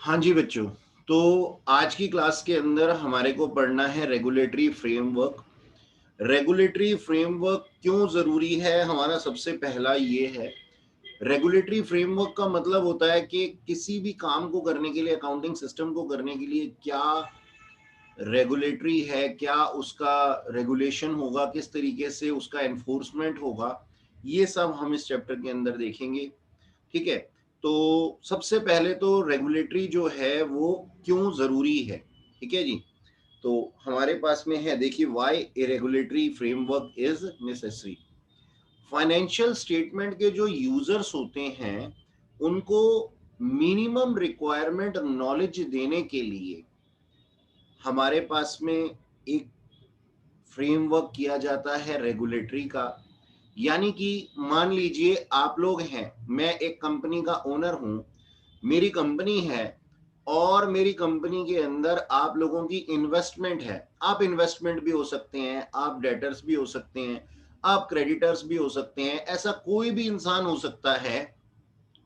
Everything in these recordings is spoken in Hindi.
हाँ जी बच्चों, तो आज की क्लास के अंदर हमारे को पढ़ना है रेगुलेटरी फ्रेमवर्क। रेगुलेटरी फ्रेमवर्क क्यों ज़रूरी है, हमारा सबसे पहला ये है। रेगुलेटरी फ्रेमवर्क का मतलब होता है कि किसी भी काम को करने के लिए, अकाउंटिंग सिस्टम को करने के लिए क्या रेगुलेटरी है, क्या उसका रेगुलेशन होगा, किस तरीके से उसका एनफोर्समेंट होगा, ये सब हम इस चैप्टर के अंदर देखेंगे। ठीक है, तो सबसे पहले तो रेगुलेटरी जो है वो क्यों जरूरी है। ठीक है जी, तो हमारे पास में है, देखिए, why A regulatory framework is necessary. Financial statement के जो यूजर्स होते हैं उनको मिनिमम रिक्वायरमेंट नॉलेज देने के लिए हमारे पास में एक फ्रेमवर्क किया जाता है रेगुलेटरी का। यानी कि मान लीजिए आप लोग हैं, मैं एक कंपनी का ओनर हूं, मेरी कंपनी है और मेरी कंपनी के अंदर आप लोगों की इन्वेस्टमेंट है। आप इन्वेस्टमेंट भी हो सकते हैं, आप डेटर्स भी हो सकते हैं, आप क्रेडिटर्स भी हो सकते हैं। ऐसा कोई भी इंसान हो सकता है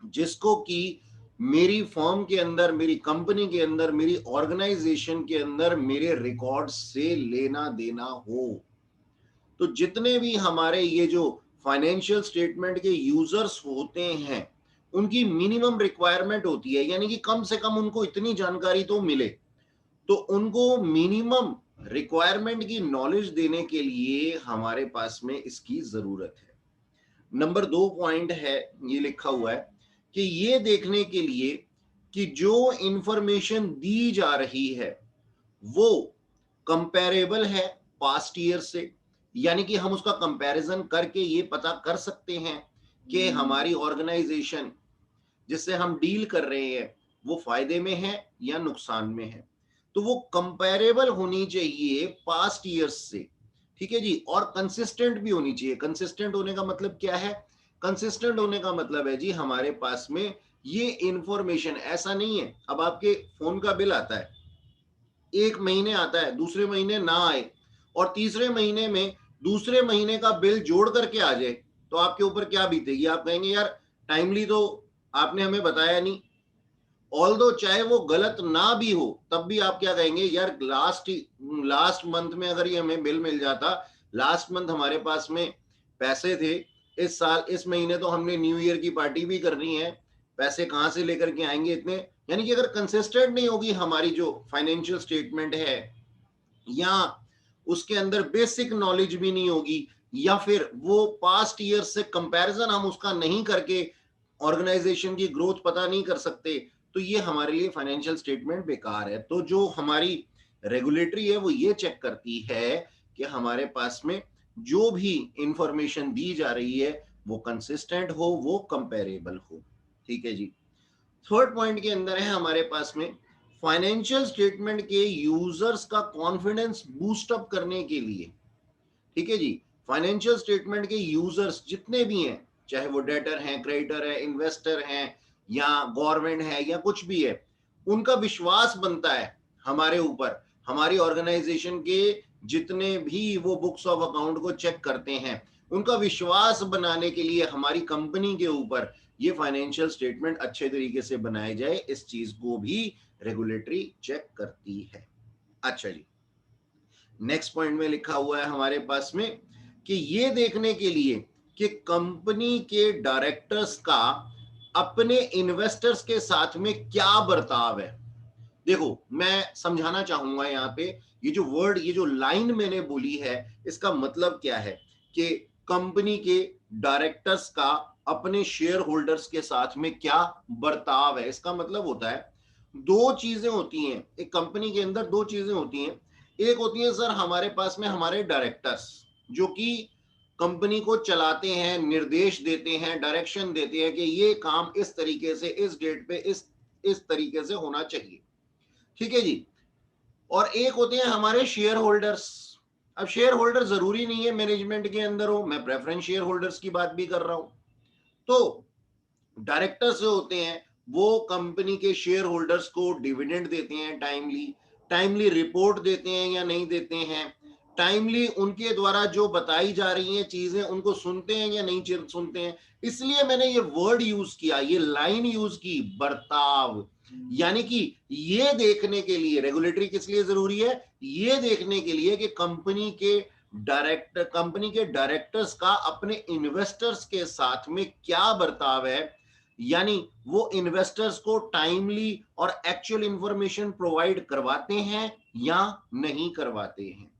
जिसको कि मेरी फर्म के अंदर, मेरी कंपनी के अंदर, मेरी ऑर्गेनाइजेशन के अंदर मेरे रिकॉर्ड से लेना देना हो। तो जितने भी हमारे ये जो फाइनेंशियल स्टेटमेंट के यूजर्स होते हैं उनकी मिनिमम रिक्वायरमेंट होती है, यानी कि कम से कम उनको इतनी जानकारी तो मिले। तो उनको मिनिमम रिक्वायरमेंट की नॉलेज देने के लिए हमारे पास में इसकी जरूरत है। नंबर 2 पॉइंट है, ये लिखा हुआ है कि ये देखने के लिए कि जो इंफॉर्मेशन दी जा रही है वो कंपेरेबल है पास्ट ईयर से। यानी कि हम उसका कंपैरिजन करके ये पता कर सकते हैं कि हमारी ऑर्गेनाइजेशन जिससे हम डील कर रहे हैं वो फायदे में है या नुकसान में है। तो वो कंपेरेबल होनी चाहिए पास्ट ईयर्स से। ठीक है जी, और कंसिस्टेंट भी होनी चाहिए। कंसिस्टेंट होने का मतलब क्या है? कंसिस्टेंट होने का मतलब है जी, हमारे पास में ये इंफॉर्मेशन ऐसा नहीं है, अब आपके फोन का बिल आता है, एक महीने आता है, दूसरे महीने ना आए और तीसरे महीने में दूसरे महीने का बिल जोड़ करके आ जाए, तो आपके ऊपर क्या बीतेगी? आप कहेंगे यार टाइमली तो आपने हमें बताया नहीं। ऑल दो चाहे वो गलत ना भी हो तब भी आप क्या कहेंगे, यार लास्ट मंथ में अगर ये हमें बिल मिल जाता, लास्ट मंथ हमारे पास में पैसे थे, इस साल इस महीने तो हमने न्यू ईयर की पार्टी भी करनी है, पैसे कहां से लेकर के आएंगे इतने। यानी कि अगर कंसिस्टेंट नहीं होगी हमारी जो फाइनेंशियल स्टेटमेंट है, या उसके अंदर बेसिक नॉलेज भी नहीं होगी, या फिर वो पास्ट ईयर से कंपैरिजन हम उसका नहीं करके ऑर्गेनाइजेशन की ग्रोथ पता नहीं कर सकते, तो ये हमारे लिए फाइनेंशियल स्टेटमेंट बेकार है। तो जो हमारी रेगुलेटरी है वो ये चेक करती है कि हमारे पास में जो भी इंफॉर्मेशन दी जा रही है वो कंसिस्टेंट हो, वो कंपेरेबल हो। ठीक है जी। थर्ड पॉइंट के अंदर है हमारे पास में फाइनेंशियल स्टेटमेंट के यूजर्स का कॉन्फिडेंस बूस्ट अप करने के लिए। ठीक है जी, फाइनेंशियल स्टेटमेंट के यूजर्स जितने भी हैं, चाहे वो डेटर हैं, क्रेडिटर है, इन्वेस्टर हैं, या गवर्नमेंट है, या कुछ भी है, उनका विश्वास बनता है हमारे ऊपर। हमारी ऑर्गेनाइजेशन के जितने भी वो बुक्स ऑफ अकाउंट को चेक करते हैं, उनका विश्वास बनाने के लिए हमारी कंपनी के ऊपर ये फाइनेंशियल स्टेटमेंट अच्छे तरीके से बनाए जाए, इस चीज को भी रेगुलेटरी चेक करती है। अच्छा जी, नेक्स्ट पॉइंट में लिखा हुआ है हमारे पास में कि ये देखने के लिए कि कंपनी के डायरेक्टर्स का अपने इन्वेस्टर्स के साथ में क्या बर्ताव है। देखो, मैं समझाना चाहूंगा यहाँ पे, ये जो वर्ड, ये जो लाइन मैंने बोली है, इसका मतलब क्या है कि कंपनी के डायरेक्टर्स का अपने शेयर होल्डर्स के साथ में क्या बर्ताव है। इसका मतलब होता है, दो चीजें होती हैं एक कंपनी के अंदर, दो चीजें होती हैं। एक होती है सर हमारे पास में हमारे डायरेक्टर्स, जो कि कंपनी को चलाते हैं, निर्देश देते हैं, डायरेक्शन देते हैं कि ये काम इस तरीके से, इस डेट पे, इस तरीके से होना चाहिए। ठीक है जी। और एक होते हैं हमारे शेयर होल्डर्स। अब शेयर होल्डर जरूरी नहीं है मैनेजमेंट के अंदर हो, मैं प्रेफरेंस शेयर होल्डर्स की बात भी कर रहा हूं। तो डायरेक्टर्स जो होते हैं वो कंपनी के शेयर होल्डर्स को डिविडेंड देते हैं, टाइमली टाइमली रिपोर्ट देते हैं या नहीं देते हैं, टाइमली उनके द्वारा जो बताई जा रही हैं चीजें उनको सुनते हैं या नहीं सुनते हैं। इसलिए मैंने ये वर्ड यूज किया, ये लाइन यूज की, बर्ताव। यानी कि ये देखने के लिए रेगुलेटरी किस लिए जरूरी है, ये देखने के लिए कि कंपनी के डायरेक्टर्स का अपने इन्वेस्टर्स के साथ में क्या बर्ताव है, यानी वो इन्वेस्टर्स को टाइमली और एक्चुअल इंफॉर्मेशन प्रोवाइड करवाते हैं या नहीं करवाते हैं।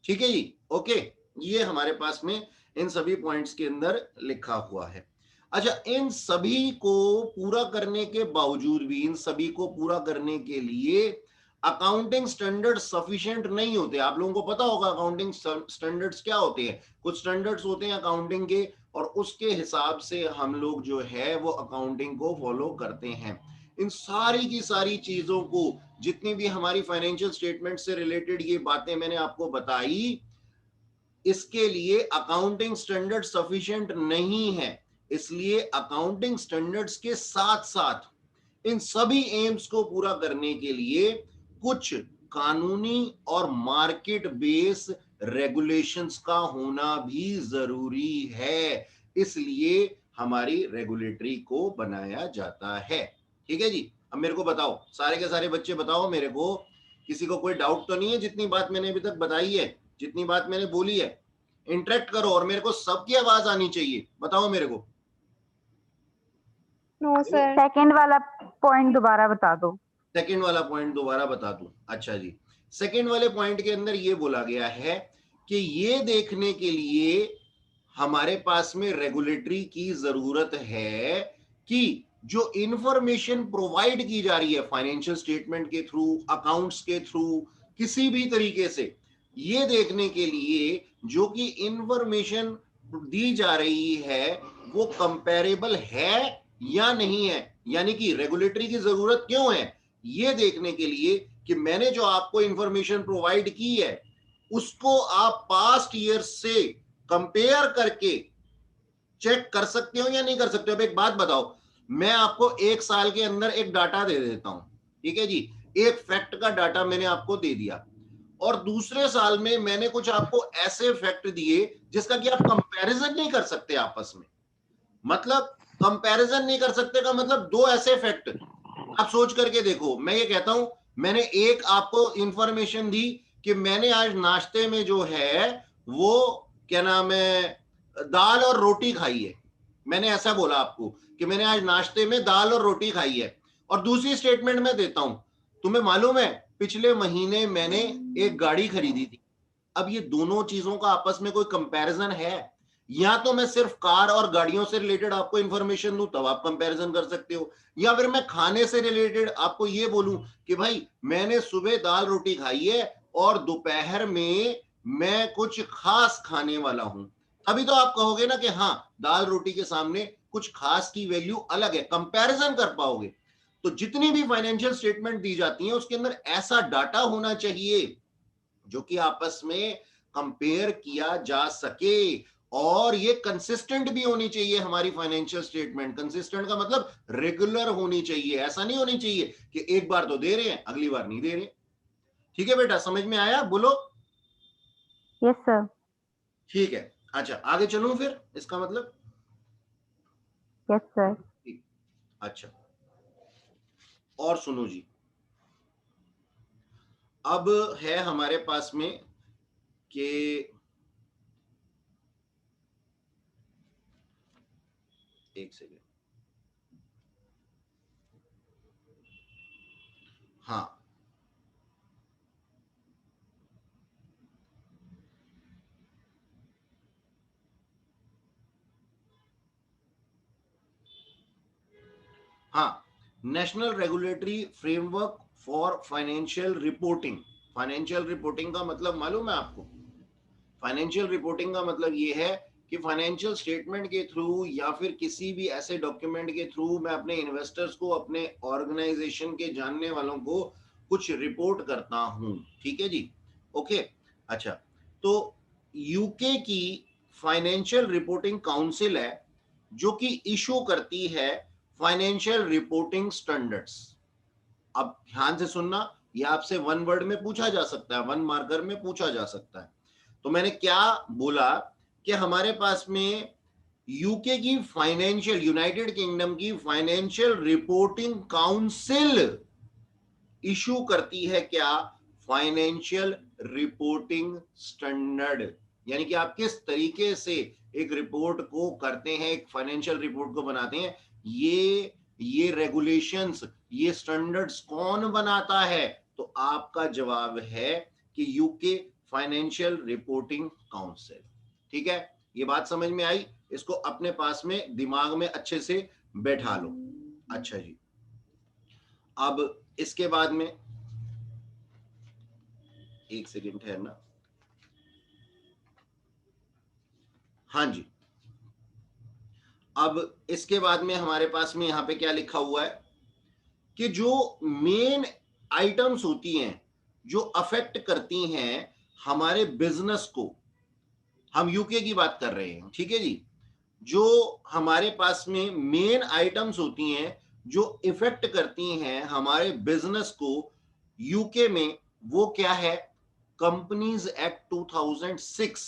ठीक है जी, ओके। ये हमारे पास में इन सभी पॉइंट्स के अंदर लिखा हुआ है। अच्छा, इन सभी को पूरा करने के बावजूद भी, इन सभी को पूरा करने के लिए अकाउंटिंग स्टैंडर्ड सफिशिएंट नहीं होते। आप लोगों को पता होगा अकाउंटिंग स्टैंडर्ड्स क्या होते हैं। कुछ स्टैंडर्ड्स होते हैं अकाउंटिंग के, और उसके हिसाब से हम लोग जो है वो अकाउंटिंग को फॉलो करते हैं। इन सारी की सारी चीजों को, जितनी भी हमारी फाइनेंशियल स्टेटमेंट से रिलेटेड ये बातें मैंने आपको बताई, इसके लिए अकाउंटिंग स्टैंडर्ड सफिशिएंट नहीं है। इसलिए अकाउंटिंग स्टैंडर्ड्स के साथ साथ इन सभी एम्स को पूरा करने के लिए कुछ कानूनी और मार्केट बेस रेगुलेशंस का होना भी जरूरी है। इसलिए हमारी रेगुलेटरी को बनाया जाता है। ठीक है जी, अब मेरे को बताओ, सारे के सारे बच्चे बताओ मेरे को, किसी को कोई डाउट तो नहीं है जितनी बात मैंने अभी तक बताई है, जितनी बात मैंने बोली है? इंटरेक्ट करो, और मेरे को सबकी आवाज आनी चाहिए। बताओ मेरे को। No sir. सेकंड वाला पॉइंट दोबारा बता दो। सेकंड वाला पॉइंट दोबारा बता दूं? अच्छा जी, सेकंड वाले पॉइंट के अंदर ये बोला गया है कि ये देखने के लिए हमारे पास में रेगुलेटरी की जरूरत है कि जो इंफॉर्मेशन प्रोवाइड की जा रही है फाइनेंशियल स्टेटमेंट के थ्रू, अकाउंट्स के थ्रू, किसी भी तरीके से, ये देखने के लिए जो कि इंफॉर्मेशन दी जा रही है वो कंपैरेबल है या नहीं है। यानी कि रेगुलेटरी की जरूरत क्यों है, ये देखने के लिए कि मैंने जो आपको इंफॉर्मेशन प्रोवाइड की है उसको आप पास्ट ईयर से कंपेयर करके चेक कर सकते हो या नहीं कर सकते हो। अब एक बात बताओ, मैं आपको एक साल के अंदर एक डाटा दे देता हूं, ठीक है जी, एक फैक्ट का डाटा मैंने आपको दे दिया, और दूसरे साल में मैंने कुछ आपको ऐसे फैक्ट दिए जिसका कि आप कंपैरिजन नहीं कर सकते आपस में। मतलब कंपैरिजन नहीं कर सकते का मतलब दो ऐसे फैक्ट आप सोच करके देखो। मैं ये कहता हूं, मैंने एक आपको इंफॉर्मेशन दी कि मैंने आज नाश्ते में जो है वो क्या नाम है, दाल और रोटी खाई है। मैंने ऐसा बोला आपको कि मैंने आज नाश्ते में दाल और रोटी खाई है, और दूसरी स्टेटमेंट में देता हूं, तुम्हें मालूम है पिछले महीने मैंने एक गाड़ी खरीदी थी। अब ये दोनों चीजों का आपस में कोई कंपैरिजन है? या तो मैं सिर्फ कार और गाड़ियों से रिलेटेड आपको इंफॉर्मेशन दूं तब आप कंपैरिजन कर सकते हो, या फिर मैं खाने से रिलेटेड आपको ये बोलूं कि भाई मैंने सुबह दाल रोटी खाई है और दोपहर में मैं कुछ खास खाने वाला हूं। अभी तो आप कहोगे ना कि हाँ, दाल रोटी के सामने कुछ खास की वैल्यू अलग है, कंपैरिजन कर पाओगे। तो जितनी भी फाइनेंशियल स्टेटमेंट दी जाती है उसके अंदर ऐसा डाटा होना चाहिए जो कि आपस में कंपेयर किया जा सके, और ये कंसिस्टेंट भी होनी चाहिए। हमारी फाइनेंशियल स्टेटमेंट कंसिस्टेंट का मतलब रेगुलर होनी चाहिए। ऐसा नहीं होनी चाहिए कि एक बार तो दे रहे हैं अगली बार नहीं दे रहे। ठीक है बेटा, समझ में आया? बोलो। Yes sir. ठीक है, अच्छा आगे चलूं फिर, इसका मतलब। Yes sir. अच्छा, और सुनो जी, अब है हमारे पास में कि एक सेकेंड, हाँ, हाँ, national regulatory framework for financial reporting. Financial reporting का मतलब मालूम है आपको? फाइनेंशियल रिपोर्टिंग का मतलब ये है कि फाइनेंशियल स्टेटमेंट के थ्रू या फिर किसी भी ऐसे डॉक्यूमेंट के थ्रू मैं अपने इन्वेस्टर्स को, अपने ऑर्गेनाइजेशन के जानने वालों को कुछ रिपोर्ट करता हूं। ठीक है जी, ओके। अच्छा, तो यूके की फाइनेंशियल रिपोर्टिंग काउंसिल है जो कि इशू करती है फाइनेंशियल रिपोर्टिंग स्टैंडर्ड्स। अब ध्यान से सुनना, ये आपसे वन वर्ड में पूछा जा सकता है, वन मार्कर में पूछा जा सकता है। तो मैंने क्या बोला कि हमारे पास में यूके की फाइनेंशियल, यूनाइटेड किंगडम की फाइनेंशियल रिपोर्टिंग काउंसिल इशू करती है क्या? Financial reporting standard. यानी कि आप किस तरीके से एक रिपोर्ट को करते हैं, एक फाइनेंशियल रिपोर्ट को बनाते हैं, ये रेगुलेशंस, ये स्टैंडर्ड्स कौन बनाता है? तो आपका जवाब है कि यूके फाइनेंशियल रिपोर्टिंग काउंसिल। ठीक है, ये बात समझ में आई? इसको अपने पास में दिमाग में अच्छे से बैठा लो। अच्छा जी, अब इसके बाद में एक सेकंड ठहरना। हाँ जी, अब इसके बाद में हमारे पास में यहां पे क्या लिखा हुआ है कि जो मेन आइटम्स होती हैं जो अफेक्ट करती हैं हमारे बिजनेस को, हम यूके की बात कर रहे हैं, ठीक है जी, जो हमारे पास में मेन आइटम्स होती हैं जो इफेक्ट करती हैं हमारे बिजनेस को यूके में, वो क्या है? Companies act 2006।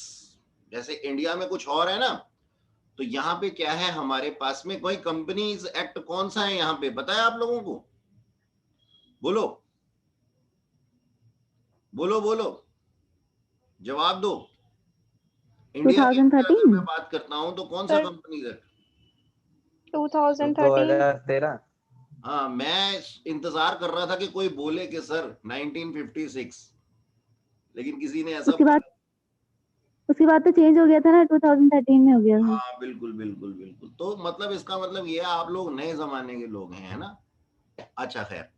जैसे इंडिया में कुछ और है ना, तो यहां पे क्या है हमारे पास में? कोई कंपनीज एक्ट कौन सा है यहां पे, पता है आप लोगों को? बोलो बोलो बोलो, जवाब दो। इंडिया के अंदर अगर 2013। मैं बात करता हूं तो कौन सा सर कंपनीज एक्ट? 2013। 2013। हाँ, मैं इंतजार कर रहा था कि कोई बोले कि सर 1956, लेकिन किसी ने ऐसा उसके बाद बोला। उसके बाद तो चेंज हो गया था ना, 2013 में हो गया था। हाँ बिल्कुल बिल्कुल बिल्कुल, तो मतलब इसका मतलब ये है आप लोग नए जमाने के लोग हैं, है ना? अच्छा खैर,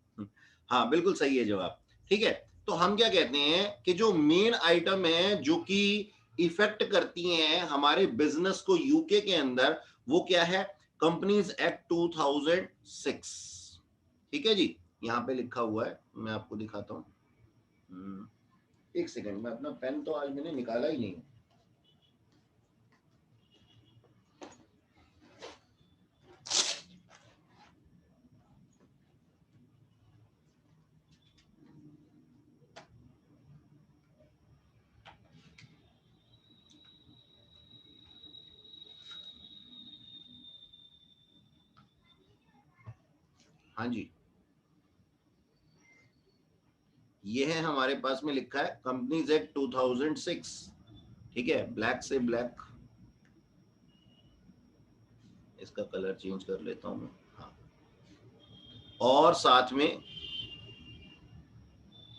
हाँ बिल्कुल सही है जवाब। ठीक है, तो हम क्या कहते हैं कि जो मेन आइटम है जो कि इफेक्ट करती हैं हमारे बिजनेस को यूके के अंदर, वो क्या है? Companies act 2006। ठीक है जी, यहाँ पे लिखा हुआ है, मैं आपको दिखाता हूँ। एक सेकंड, मैं अपना पेन तो आज मैंने निकाला ही नहीं। हाँ जी, ये है हमारे पास में लिखा है कंपनीज एक्ट 2006। ठीक है, ब्लैक से ब्लैक, इसका कलर चेंज कर लेता हूं मैं। हाँ, और साथ में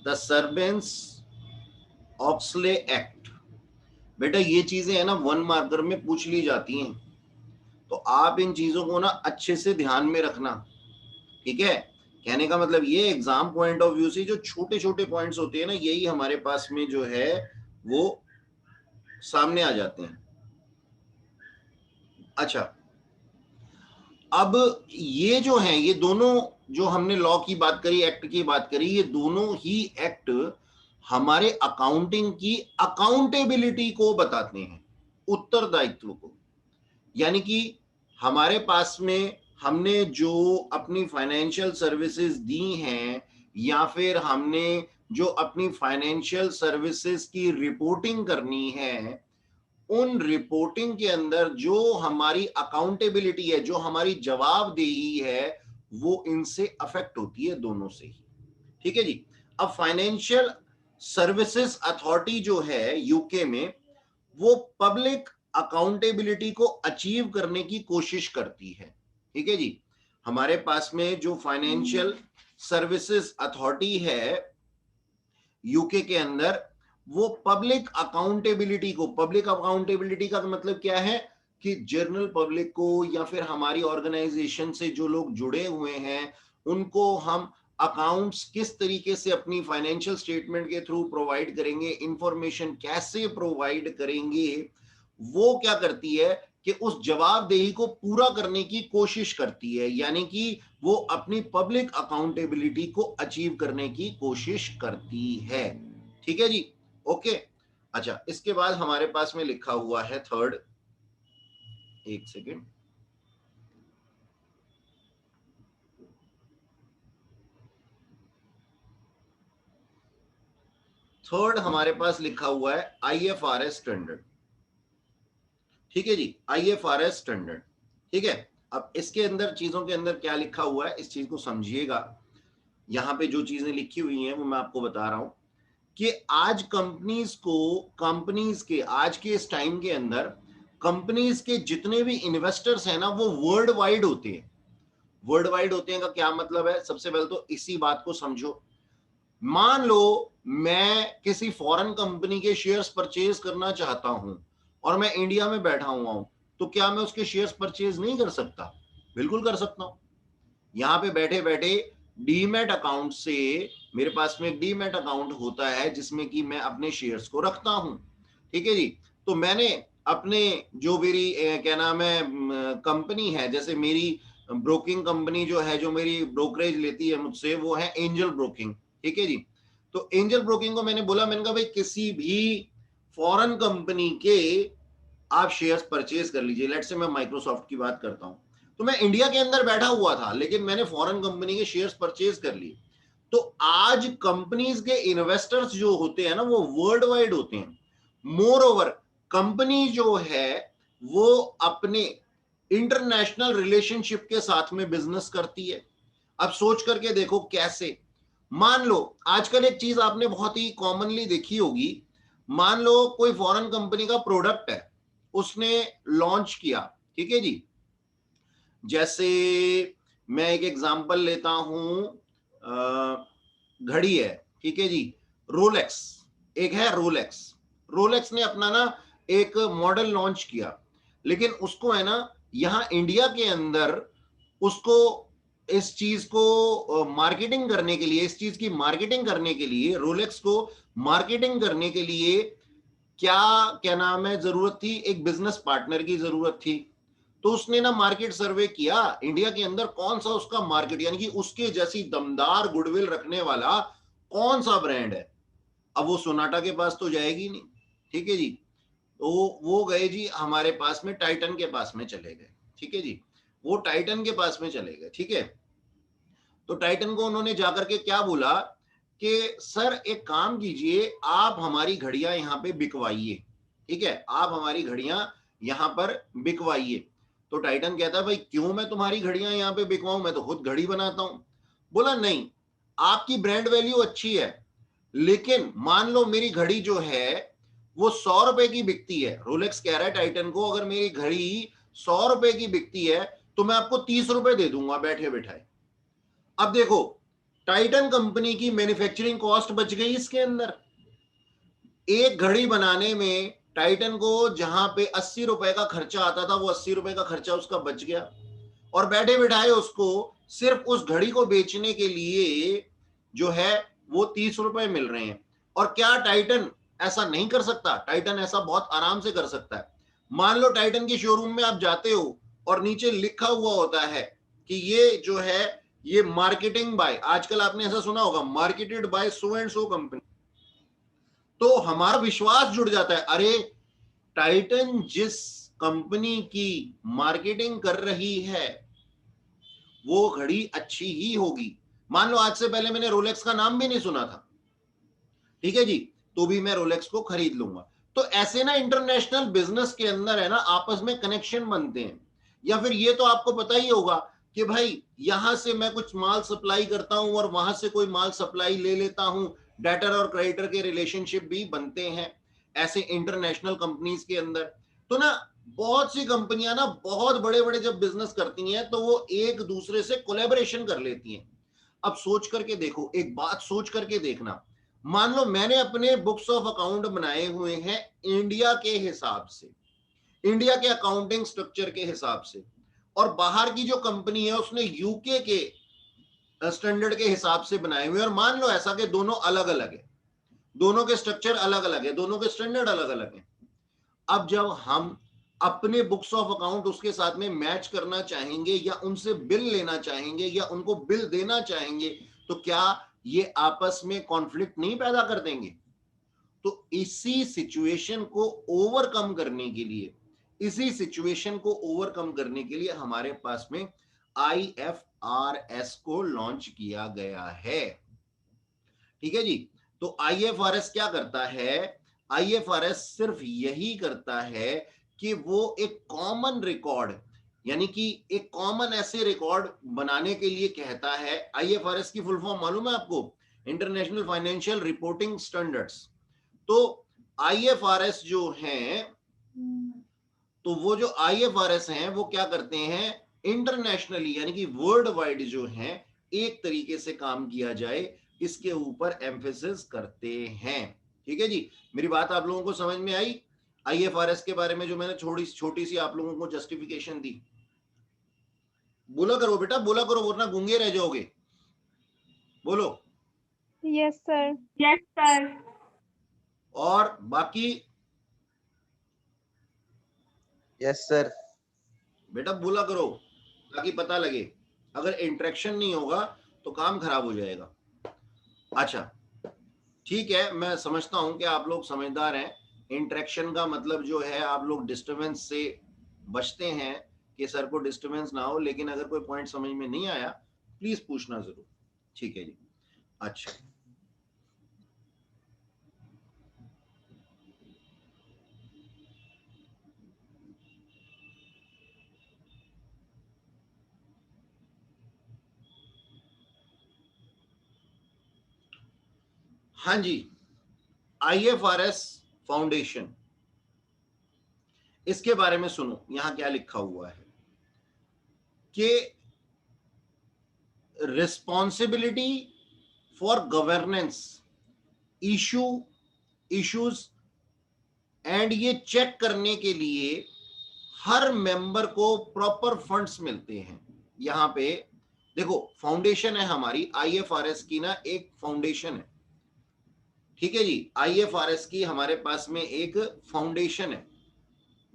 द सर्बेंस ऑक्सले एक्ट। बेटा ये चीजें है ना 1 मार्कर में पूछ ली जाती हैं, तो आप इन चीजों को ना अच्छे से ध्यान में रखना। ठीक है, कहने का मतलब ये एग्जाम पॉइंट ऑफ व्यू से जो छोटे छोटे पॉइंट्स होते हैं ना, यही हमारे पास में जो है वो सामने आ जाते हैं। अच्छा, अब ये जो है, ये दोनों जो हमने लॉ की बात करी, एक्ट की बात करी, ये दोनों ही एक्ट हमारे अकाउंटिंग की अकाउंटेबिलिटी को बताते हैं, उत्तरदायित्व को। यानी कि हमारे पास में हमने जो अपनी फाइनेंशियल सर्विसेज दी हैं, या फिर हमने जो अपनी फाइनेंशियल सर्विसेज की रिपोर्टिंग करनी है, उन रिपोर्टिंग के अंदर जो हमारी अकाउंटेबिलिटी है, जो हमारी जवाबदेही है, वो इनसे अफेक्ट होती है, दोनों से ही। ठीक है जी, अब फाइनेंशियल सर्विसेज अथॉरिटी जो है यूके में, वो पब्लिक अकाउंटेबिलिटी को अचीव करने की कोशिश करती है। ठीक है जी, हमारे पास में जो फाइनेंशियल सर्विसेज अथॉरिटी है यूके के अंदर, वो पब्लिक अकाउंटेबिलिटी को, पब्लिक अकाउंटेबिलिटी का मतलब क्या है कि जनरल पब्लिक को या फिर हमारी ऑर्गेनाइजेशन से जो लोग जुड़े हुए हैं, उनको हम अकाउंट्स किस तरीके से अपनी फाइनेंशियल स्टेटमेंट के थ्रू प्रोवाइड करेंगे, इंफॉर्मेशन कैसे प्रोवाइड करेंगे, वो क्या करती है कि उस जवाबदेही को पूरा करने की कोशिश करती है। यानी कि वो अपनी पब्लिक अकाउंटेबिलिटी को अचीव करने की कोशिश करती है। ठीक है जी, ओके। अच्छा, इसके बाद हमारे पास में लिखा हुआ है थर्ड, एक सेकेंड, थर्ड हमारे पास लिखा हुआ है आईएफआरएस स्टैंडर्ड। ठीक है जी, IFRS स्टैंडर्ड। ठीक है, अब इसके अंदर चीजों के अंदर क्या लिखा हुआ है, इस चीज को समझिएगा। यहां पे जो चीजें लिखी हुई हैं वो मैं आपको बता रहा हूं कि आज कंपनीज के आज के इस टाइम के अंदर कंपनीज के जितने भी इन्वेस्टर्स हैं ना, वो वर्ल्ड वाइड होते हैं। वर्ल्ड वाइड होते हैं का क्या मतलब है? सबसे पहले तो इसी बात को समझो। मान लो मैं किसी फॉरेन कंपनी के शेयर्स परचेज करना चाहता हूं और मैं इंडिया में बैठा हुआ हूं, तो क्या मैं उसके शेयर्स परचेज नहीं कर सकता? बिल्कुल कर सकता हूं। यहां पे बैठे बैठे डीमैट अकाउंट से, मेरे पास में एक डीमैट अकाउंट होता है जिसमें कि मैं अपने शेयर्स को रखता हूं। ठीक है जी, तो मैंने अपने जो मेरी क्या नाम है कंपनी है, जैसे मेरी ब्रोकिंग कंपनी जो है, जो मेरी ब्रोकरेज लेती है मुझसे, वो है एंजल ब्रोकिंग। ठीक है जी, तो एंजल ब्रोकिंग को मैंने बोला, मैंने कहा भाई किसी भी फॉरेन कंपनी के आप शेयर्स परचेज कर लीजिए। लेट्स से मैं माइक्रोसॉफ्ट की बात करता हूं, तो मैं इंडिया के अंदर बैठा हुआ था लेकिन मैंने फॉरेन कंपनी के शेयर्स परचेज कर लिए। तो आज कंपनीज के इन्वेस्टर्स जो होते हैं ना, वो वर्ल्ड वाइड होते हैं। मोर ओवर कंपनी जो है वो अपने इंटरनेशनल रिलेशनशिप के साथ में बिजनेस करती है। अब सोच करके देखो कैसे। मान लो आजकल एक चीज आपने बहुत ही कॉमनली देखी होगी, मान लो कोई फॉरेन कंपनी का प्रोडक्ट है, उसने लॉन्च किया। ठीक है जी, जैसे मैं एक एग्जांपल लेता हूं, घड़ी है। ठीक है जी, रोलेक्स, एक है रोलेक्स। रोलेक्स ने अपना ना एक मॉडल लॉन्च किया, लेकिन उसको है ना यहां इंडिया के अंदर उसको इस चीज को मार्केटिंग करने के लिए, इस चीज की मार्केटिंग करने के लिए, रोलेक्स को मार्केटिंग करने के लिए क्या क्या नाम है जरूरत थी? एक बिजनेस पार्टनर की जरूरत थी। तो उसने ना मार्केट सर्वे किया इंडिया के अंदर, कौन सा उसका मार्केट, यानी कि उसके जैसी दमदार गुडविल रखने वाला कौन सा ब्रांड है। अब वो सोनाटा के पास तो जाएगी नहीं। ठीक है जी, तो वो गए जी हमारे पास में टाइटन के पास में चले गए। ठीक है जी, वो टाइटन के पास में चले गए। ठीक है, तो टाइटन को उन्होंने जाकर के क्या बोला कि सर एक काम कीजिए, आप हमारी घड़ियां यहां पे बिकवाइए। ठीक है, आप हमारी घड़ियां यहां पर बिकवाइए। तो टाइटन कहता है भाई क्यों मैं तुम्हारी घड़ियां यहां पे बिकवाऊं, मैं तो खुद घड़ी बनाता हूं। बोला नहीं, आपकी ब्रांड वैल्यू अच्छी है, लेकिन मान लो मेरी घड़ी जो है वो 100 रुपए की बिकती है। रोलेक्स कह रहा है टाइटन को, अगर मेरी घड़ी 100 रुपए की बिकती है तो मैं आपको 30 रुपए दे दूंगा बैठे बैठाए। अब देखो, टाइटन कंपनी की मैन्युफैक्चरिंग कॉस्ट बच गई इसके अंदर। एक घड़ी बनाने में टाइटन को जहां पे 80 रुपए का खर्चा आता था, वो 80 रुपए का खर्चा उसका बच गया, और बैठे बिठाए उसको सिर्फ उस घड़ी को बेचने के लिए जो है वो 30 रुपए मिल रहे हैं। और क्या टाइटन ऐसा नहीं कर सकता? टाइटन ऐसा बहुत आराम से कर सकता है। मान लो टाइटन के शोरूम में आप जाते हो और नीचे लिखा हुआ होता है कि ये जो है ये मार्केटिंग बाय, आजकल आपने ऐसा सुना होगा, marketed bye so and so company, तो हमारा विश्वास जुड़ जाता है, अरे टाइटन जिस कंपनी की मार्केटिंग कर रही है वो घड़ी अच्छी ही होगी। मान लो आज से पहले मैंने रोलेक्स का नाम भी नहीं सुना था, ठीक है जी, तो भी मैं रोलेक्स को खरीद लूंगा। तो ऐसे ना इंटरनेशनल बिजनेस के अंदर है ना आपस में कनेक्शन बनते हैं। या फिर ये तो आपको पता ही होगा कि भाई यहां से मैं कुछ माल सप्लाई करता हूं और वहां से कोई माल सप्लाई ले लेता हूं, डेटर और क्रेडिटर के रिलेशनशिप भी बनते हैं ऐसे इंटरनेशनल कंपनीज के अंदर। तो ना बहुत सी कंपनियां ना बहुत बड़े बड़े जब बिजनेस करती हैं तो वो एक दूसरे से कोलेबोरेशन कर लेती हैं। अब सोच करके देखो, एक बात सोच करके देखना, मान लो मैंने अपने बुक्स ऑफ अकाउंट बनाए हुए हैं इंडिया के हिसाब से, इंडिया के अकाउंटिंग स्ट्रक्चर के हिसाब से, और बाहर की जो कंपनी है उसने यूके के स्टैंडर्ड के हिसाब से बनाए हुए हैं, और मान लो ऐसा कि दोनों अलग अलग है, दोनों के स्ट्रक्चर अलग अलग है, दोनों के स्टैंडर्ड अलग अलग है। अब जब हम अपने बुक्स ऑफ अकाउंट उसके साथ में मैच करना चाहेंगे या उनसे बिल लेना चाहेंगे या उनको बिल देना चाहेंगे, तो क्या ये आपस में कॉन्फ्लिक्ट नहीं पैदा कर देंगे? तो इसी सिचुएशन को ओवरकम करने के लिए, इसी सिचुएशन को ओवरकम करने के लिए हमारे पास में IFRS को लॉन्च किया गया है। ठीक है जी, तो IFRS क्या करता है? IFRS सिर्फ यही करता है कि वो एक कॉमन रिकॉर्ड, यानी कि एक कॉमन ऐसे रिकॉर्ड बनाने के लिए कहता है। आईएफआरएस की फुल फॉर्म मालूम है आपको? International financial reporting standards. तो आईएफआरएस जो हैं, तो वो जो आईएफआरएस हैं वो क्या करते हैं, इंटरनेशनली यानी कि वर्ल्ड वाइड जो हैं एक तरीके से काम किया जाए इसके ऊपर एम्फेसिस करते हैं। ठीक है जी, मेरी बात आप लोगों को समझ में आई? आईएफआरएस के बारे में जो मैंने छोटी छोटी सी आप लोगों को जस्टिफिकेशन दी, बोला करो बेटा, बोला करो, वरना गूंगे रह जाओगे। बोलो। Yes sir. Yes sir. और बाकी यस सर। बेटा बोला करो ताकि पता लगे, अगर इंटरेक्शन नहीं होगा तो काम खराब हो जाएगा। अच्छा ठीक है, मैं समझता हूं कि आप लोग समझदार हैं। इंटरेक्शन का मतलब जो है आप लोग डिस्टरबेंस से बचते हैं कि सर को डिस्टरबेंस ना हो, लेकिन अगर कोई पॉइंट समझ में नहीं आया प्लीज पूछना जरूर। ठीक है जी। अच्छा हाँ जी, आईएफआरएस फाउंडेशन, इसके बारे में सुनो यहां क्या लिखा हुआ है कि responsibility for governance, issues and ये चेक करने के लिए हर मेंबर को प्रॉपर फंड्स मिलते हैं। यहां पे देखो फाउंडेशन है हमारी आईएफआरएस की ना, एक फाउंडेशन है। ठीक है जी, आईएफआरएस की हमारे पास में एक फाउंडेशन है।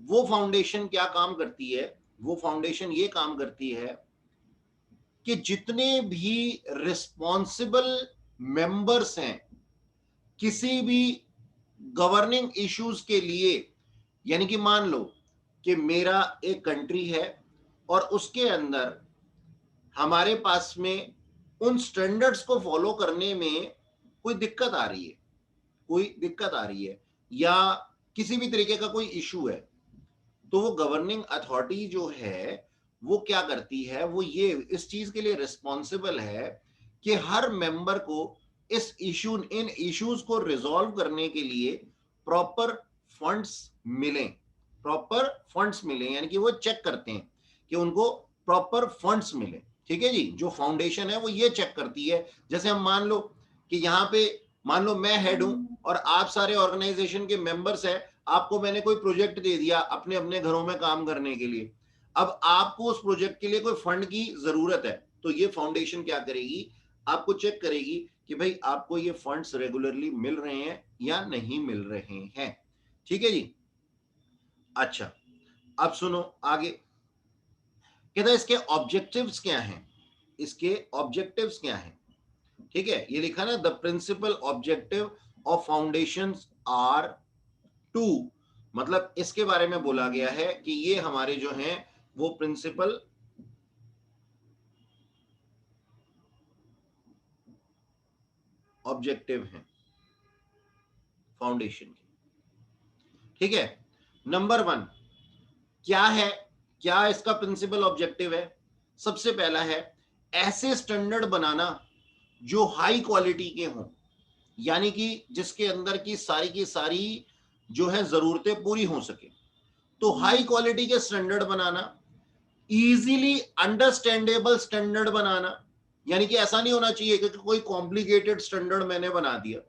वो फाउंडेशन क्या काम करती है, वो फाउंडेशन ये काम करती है कि जितने भी रिस्पॉन्सिबल मेंबर्स हैं किसी भी गवर्निंग इश्यूज के लिए, यानी कि मान लो कि मेरा एक कंट्री है और उसके अंदर हमारे पास में उन स्टैंडर्ड्स को फॉलो करने में कोई दिक्कत आ रही है, कोई दिक्कत आ रही है या किसी भी तरीके का कोई इशू है, तो वो गवर्निंग अथॉरिटी जो है वो क्या करती है, वो ये इस चीज के लिए रिस्पॉन्सिबल है कि हर मेंबर को इस इशू, इन इश्यूज को रिजॉल्व करने के लिए प्रॉपर फंड्स मिलें, प्रॉपर फंड्स मिलें, यानी कि वो चेक करते हैं कि उनको प्रॉपर फंड्स मिले। ठीक है जी, जो फाउंडेशन है वो ये चेक करती है। जैसे हम मान लो कि यहाँ पे मान लो मैं हेड हूं और आप सारे ऑर्गेनाइजेशन के मेंबर्स हैं, आपको मैंने कोई प्रोजेक्ट दे दिया अपने अपने घरों में काम करने के लिए। अब आपको उस प्रोजेक्ट के लिए कोई फंड की जरूरत है, तो ये फाउंडेशन क्या करेगी, आपको चेक करेगी कि भाई आपको ये फंड्स रेगुलरली मिल रहे हैं या नहीं मिल रहे हैं। ठीक है जी। अच्छा अब सुनो आगे, कहता है इसके ऑब्जेक्टिव्स क्या हैं, इसके ऑब्जेक्टिव्स क्या हैं। ठीक है, ये लिखा ना, the principal objective of foundations are to, मतलब इसके बारे में बोला गया है कि ये हमारे जो हैं वो प्रिंसिपल ऑब्जेक्टिव हैं फाउंडेशन के। ठीक है, नंबर 1 क्या है, क्या इसका प्रिंसिपल ऑब्जेक्टिव है? सबसे पहला है ऐसे स्टैंडर्ड बनाना जो हाई क्वालिटी के हों, यानी कि जिसके अंदर की सारी जो है जरूरतें पूरी हो सके। तो हाई क्वालिटी के स्टैंडर्ड बनाना, इजीली अंडरस्टैंडेबल स्टैंडर्ड बनाना, यानी कि ऐसा नहीं होना चाहिए कि कोई कॉम्प्लिकेटेड स्टैंडर्ड मैंने बना दिया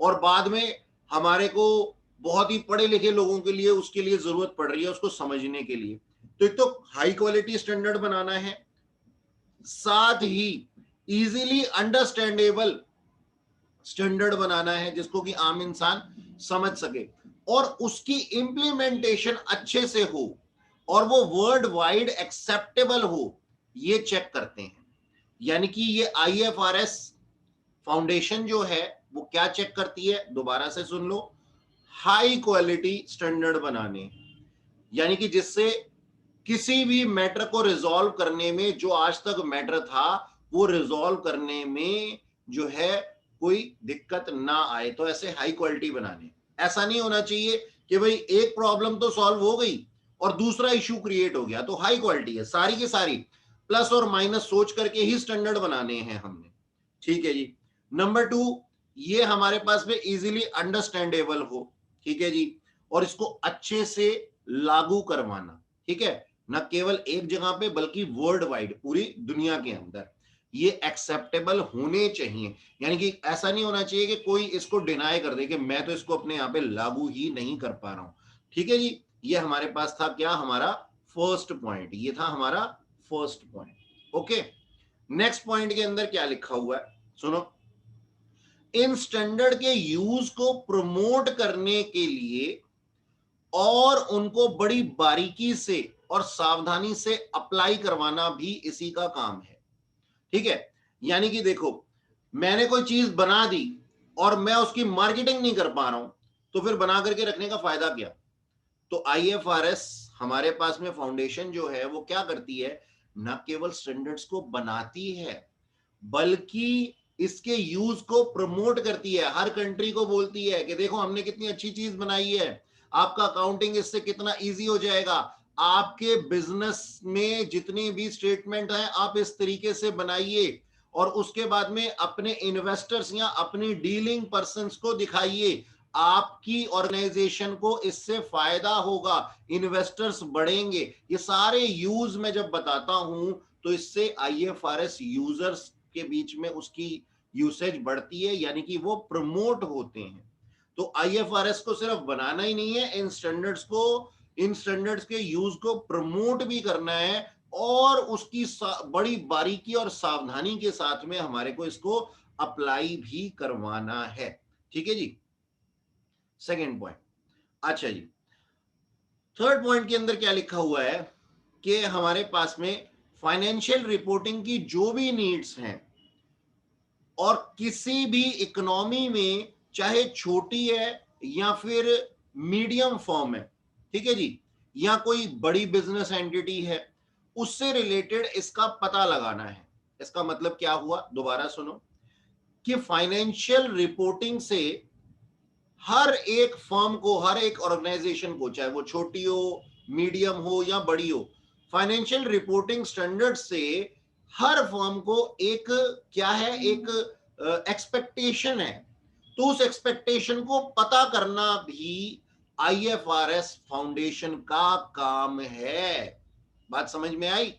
और बाद में हमारे को बहुत ही पढ़े लिखे लोगों के लिए उसके लिए जरूरत पड़ रही है उसको समझने के लिए। तो एक तो हाई क्वालिटी स्टैंडर्ड बनाना है, साथ ही इजीली अंडरस्टैंडेबल स्टैंडर्ड बनाना है जिसको कि आम इंसान समझ सके और उसकी इंप्लीमेंटेशन अच्छे से हो और वो वर्ल्ड वाइड एक्सेप्टेबल हो, ये चेक करते हैं। यानी कि ये आईएफआरएस फाउंडेशन जो है वो क्या चेक करती है, दोबारा से सुन लो, हाई क्वालिटी स्टैंडर्ड बनाने, यानी कि जिससे किसी भी मैटर को रिजॉल्व करने में, जो आज तक मैटर था वो रिजॉल्व करने में जो है कोई दिक्कत ना आए, तो ऐसे हाई क्वालिटी बनाने। ऐसा नहीं होना चाहिए कि भाई एक प्रॉब्लम तो सॉल्व हो गई और दूसरा इश्यू क्रिएट हो गया, तो हाई क्वालिटी है सारी की सारी, प्लस और माइनस सोच करके ही स्टैंडर्ड बनाने हैं हमने, ठीक है जी। नंबर 2, ये हमारे पास में इजीली अंडरस्टैंडेबल हो, ठीक है जी, और इसको अच्छे से लागू करवाना, ठीक है, न केवल एक जगह पे बल्कि वर्ल्ड वाइड पूरी दुनिया के अंदर ये एक्सेप्टेबल होने चाहिए। यानी कि ऐसा नहीं होना चाहिए कि कोई इसको डिनाई कर दे कि मैं तो इसको अपने यहाँ पे लागू ही नहीं कर पा रहा हूं, ठीक है जी। ये हमारे पास था क्या, हमारा फर्स्ट पॉइंट, ये था हमारा first point. Okay, next point के अंदर क्या लिखा हुआ है, सुनो। इन स्टैंडर्ड के यूज को प्रमोट करने के लिए और उनको बड़ी बारीकी से और सावधानी से अप्लाई करवाना भी इसी का काम है, ठीक है। यानी कि देखो, मैंने कोई चीज बना दी और मैं उसकी मार्केटिंग नहीं कर पा रहा हूं, तो फिर बना करके रखने का फायदा क्या। तो IFRS हमारे पास में फाउंडेशन जो है वो क्या करती है, न केवल स्टैंडर्ड्स को बनाती है बल्कि इसके यूज को प्रमोट करती है, हर कंट्री को बोलती है कि देखो हमने कितनी अच्छी चीज बनाई है, आपका अकाउंटिंग इससे कितना इजी हो जाएगा, आपके बिजनेस में जितनी भी स्टेटमेंट है आप इस तरीके से बनाइए और उसके बाद में अपने इन्वेस्टर्स या अपनी डीलिंग पर्संस को दिखाइए, आपकी ऑर्गेनाइजेशन को इससे फायदा होगा, इन्वेस्टर्स बढ़ेंगे। ये सारे यूज मैं जब बताता हूं तो इससे IFRS यूजर्स के बीच में उसकी यूसेज बढ़ती है, यानी कि वो प्रमोट होते हैं। तो IFRS को सिर्फ बनाना ही नहीं है, इन स्टैंडर्ड्स के यूज को प्रमोट भी करना है और उसकी बड़ी बारीकी और सावधानी के साथ में हमारे को इसको अप्लाई भी करवाना है, ठीक है जी। सेकेंड पॉइंट, अच्छा जी, थर्ड पॉइंट के अंदर क्या लिखा हुआ है कि हमारे पास में फाइनेंशियल रिपोर्टिंग की जो भी नीड्स हैं और किसी भी इकोनॉमी में चाहे छोटी है या फिर मीडियम फॉर्म है, ठीक है जी, या कोई बड़ी बिजनेस एंटिटी है, उससे रिलेटेड इसका पता लगाना है। इसका मतलब क्या हुआ, दोबारा सुनो, कि फाइनेंशियल रिपोर्टिंग से हर एक फर्म को, हर एक ऑर्गेनाइजेशन को, चाहे वो छोटी हो, मीडियम हो या बड़ी हो, फाइनेंशियल रिपोर्टिंग स्टैंडर्ड से हर फर्म को एक क्या है, एक एक्सपेक्टेशन है। तो उस एक्सपेक्टेशन को पता करना भी IFRS फाउंडेशन का काम है। बात समझ में आई,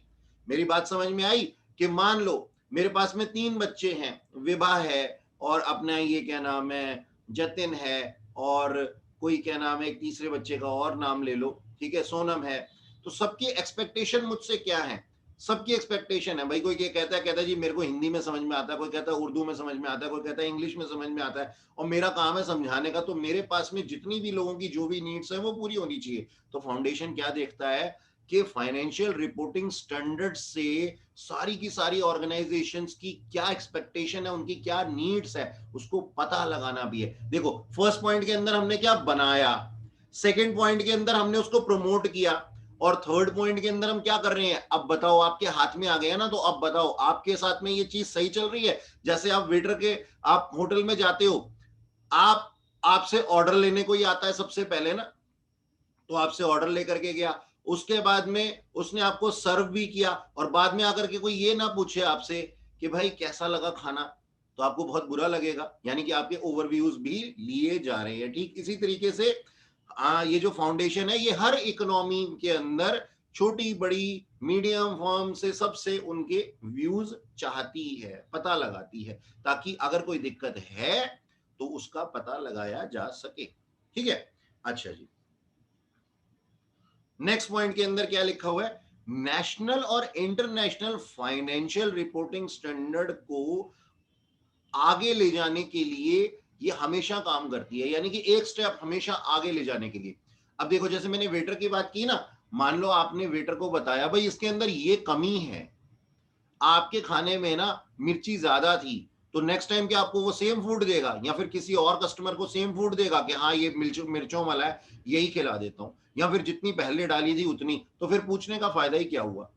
मेरी बात समझ में आई कि मान लो मेरे पास में 3 बच्चे हैं, विभा है और अपना ये क्या नाम है, जतिन है, और कोई क्या नाम है, एक तीसरे बच्चे का और नाम ले लो, ठीक है, सोनम है। तो सबकी एक्सपेक्टेशन मुझसे क्या है, सबकी एक्सपेक्टेशन है भाई, कोई कहता है जी मेरे को हिंदी में समझ में आता है, कोई कहता है उर्दू में समझ में आता है, कोई कहता है इंग्लिश में समझ में आता है, और मेरा काम है समझाने का। तो मेरे पास में जितनी भी लोगों की जो भी नीड्स है वो पूरी होनी चाहिए। तो फाउंडेशन क्या देखता है कि फाइनेंशियल रिपोर्टिंग स्टैंडर्ड से सारी की सारी ऑर्गेनाइजेशंस की क्या एक्सपेक्टेशन है, उनकी क्या नीड्स है, उसको पता लगाना भी है। देखो, फर्स्ट पॉइंट के अंदर हमने क्या बनाया, सेकंड पॉइंट के अंदर हमने उसको प्रमोट किया, और थर्ड पॉइंट के अंदर हम क्या कर रहे हैं, अब बताओ, आपके हाथ में आ गया ना, तो अब बताओ आपके साथ में ये चीज सही चल रही है। जैसे आप वेटर के, आप होटल में जाते हो, आपसे ऑर्डर लेने को ही आता है सबसे पहले ना, तो आपसे ऑर्डर लेकर के गया, उसके बाद में उसने आपको सर्व भी किया, और बाद में आकर के कोई ये ना पूछे आपसे कि भाई कैसा लगा खाना, तो आपको बहुत बुरा लगेगा। यानी कि आपके ओवरव्यूज भी लिए जा रहे हैं। ठीक इसी तरीके से ये जो फाउंडेशन है ये हर इकोनॉमी के अंदर छोटी बड़ी मीडियम फर्म से सबसे उनके व्यूज चाहती है, पता लगाती है, ताकि अगर कोई दिक्कत है तो उसका पता लगाया जा सके। ठीक है, अच्छा जी, नेक्स्ट पॉइंट के अंदर क्या लिखा हुआ है, नेशनल और इंटरनेशनल फाइनेंशियल रिपोर्टिंग स्टैंडर्ड को आगे ले जाने के लिए ये हमेशा काम करती है, यानी कि एक स्टेप हमेशा आगे ले जाने के लिए। अब देखो, जैसे मैंने वेटर की बात की ना, मान लो आपने वेटर को बताया भाई इसके अंदर ये कमी है, आपके खाने में ना मिर्ची ज्यादा थी, तो नेक्स्ट टाइम क्या आपको वो सेम फूड देगा, या फिर किसी और कस्टमर को सेम फूड देगा कि हाँ ये मिर्चों वाला है, यही खिला देता हूं, या फिर जितनी पहले डाली थी उतनी, तो फिर पूछने का फायदा ही क्या हुआ।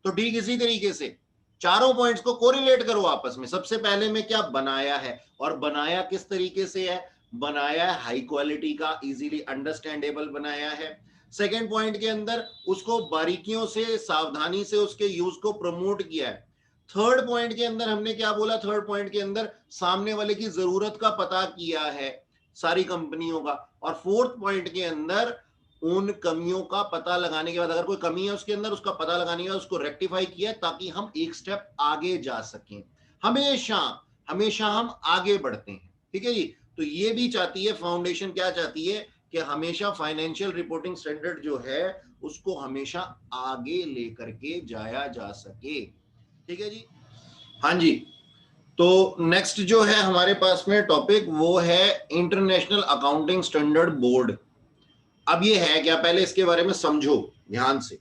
तो ठीक इसी तरीके से चारों पॉइंट्स को कोरिलेट करो आपस में। सबसे पहले में क्या बनाया है, और बनाया किस तरीके से है, बनाया है, हाई क्वालिटी का, इजीली अंडरस्टैंडेबल बनाया है। सेकंड पॉइंट के अंदर उसको बारीकियों से, सावधानी से उसके यूज को प्रमोट किया है। थर्ड पॉइंट के अंदर हमने क्या बोला, थर्ड पॉइंट के अंदर सामने वाले की जरूरत का पता किया है सारी कंपनियों का। और फोर्थ पॉइंट के अंदर उन कमियों का पता लगाने के बाद, अगर कोई कमी है उसके अंदर, उसका पता लगाने के बाद उसको रेक्टिफाई किया ताकि हम एक स्टेप आगे जा सकें। हमेशा हमेशा हम आगे बढ़ते हैं, ठीक है जी। तो ये भी चाहती है फाउंडेशन, क्या चाहती है कि हमेशा फाइनेंशियल रिपोर्टिंग स्टैंडर्ड जो है उसको हमेशा आगे लेकर के जाया जा सके, ठीक है जी। हाँ जी, तो नेक्स्ट जो है हमारे पास में टॉपिक वो है इंटरनेशनल अकाउंटिंग स्टैंडर्ड बोर्ड। अब ये है क्या, पहले इसके बारे में समझो ध्यान से।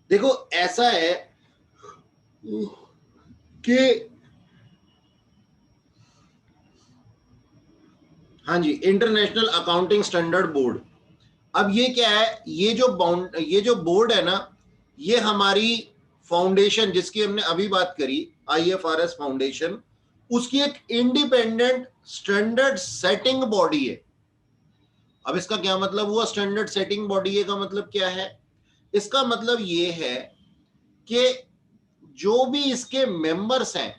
देखो ऐसा है कि हाँ जी, इंटरनेशनल अकाउंटिंग स्टैंडर्ड बोर्ड। अब ये क्या है, ये जो बोर्ड है ना, ये हमारी फाउंडेशन जिसकी हमने अभी बात करी, IFRS फाउंडेशन, उसकी एक इंडिपेंडेंट स्टैंडर्ड सेटिंग बॉडी है। अब इसका क्या मतलब हुआ, स्टैंडर्ड सेटिंग बॉडी है का मतलब क्या है? इसका मतलब ये है कि जो भी इसके मेंबर्स हैं,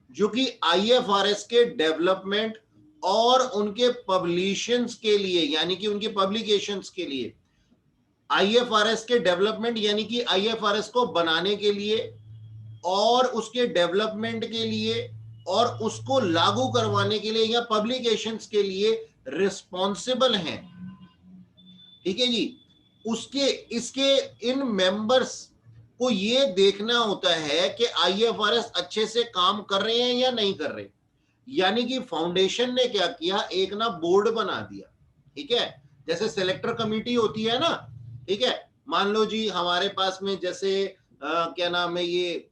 जो कि IFRS के डेवलपमेंट और उनके पब्लिशंस के लिए, यानी कि उनकी पब्लिकेशंस के लिए, IFRS के डेवलपमेंट यानी कि IFRS को बनाने के लिए और उसके डेवलपमेंट के लिए और उसको लागू करवाने के लिए या पब्लिकेशंस के लिए रिस्पॉन्सिबल हैं, ठीक है जी। उसके इसके इन मेंबर्स को ये देखना होता है कि IFRS अच्छे से काम कर रहे हैं या नहीं कर रहे। यानी कि फाउंडेशन ने क्या किया, एक ना बोर्ड बना दिया, ठीक है। जैसे सिलेक्टर कमेटी होती है ना, ठीक है। मान लो जी हमारे पास में जैसे क्या नाम है, ये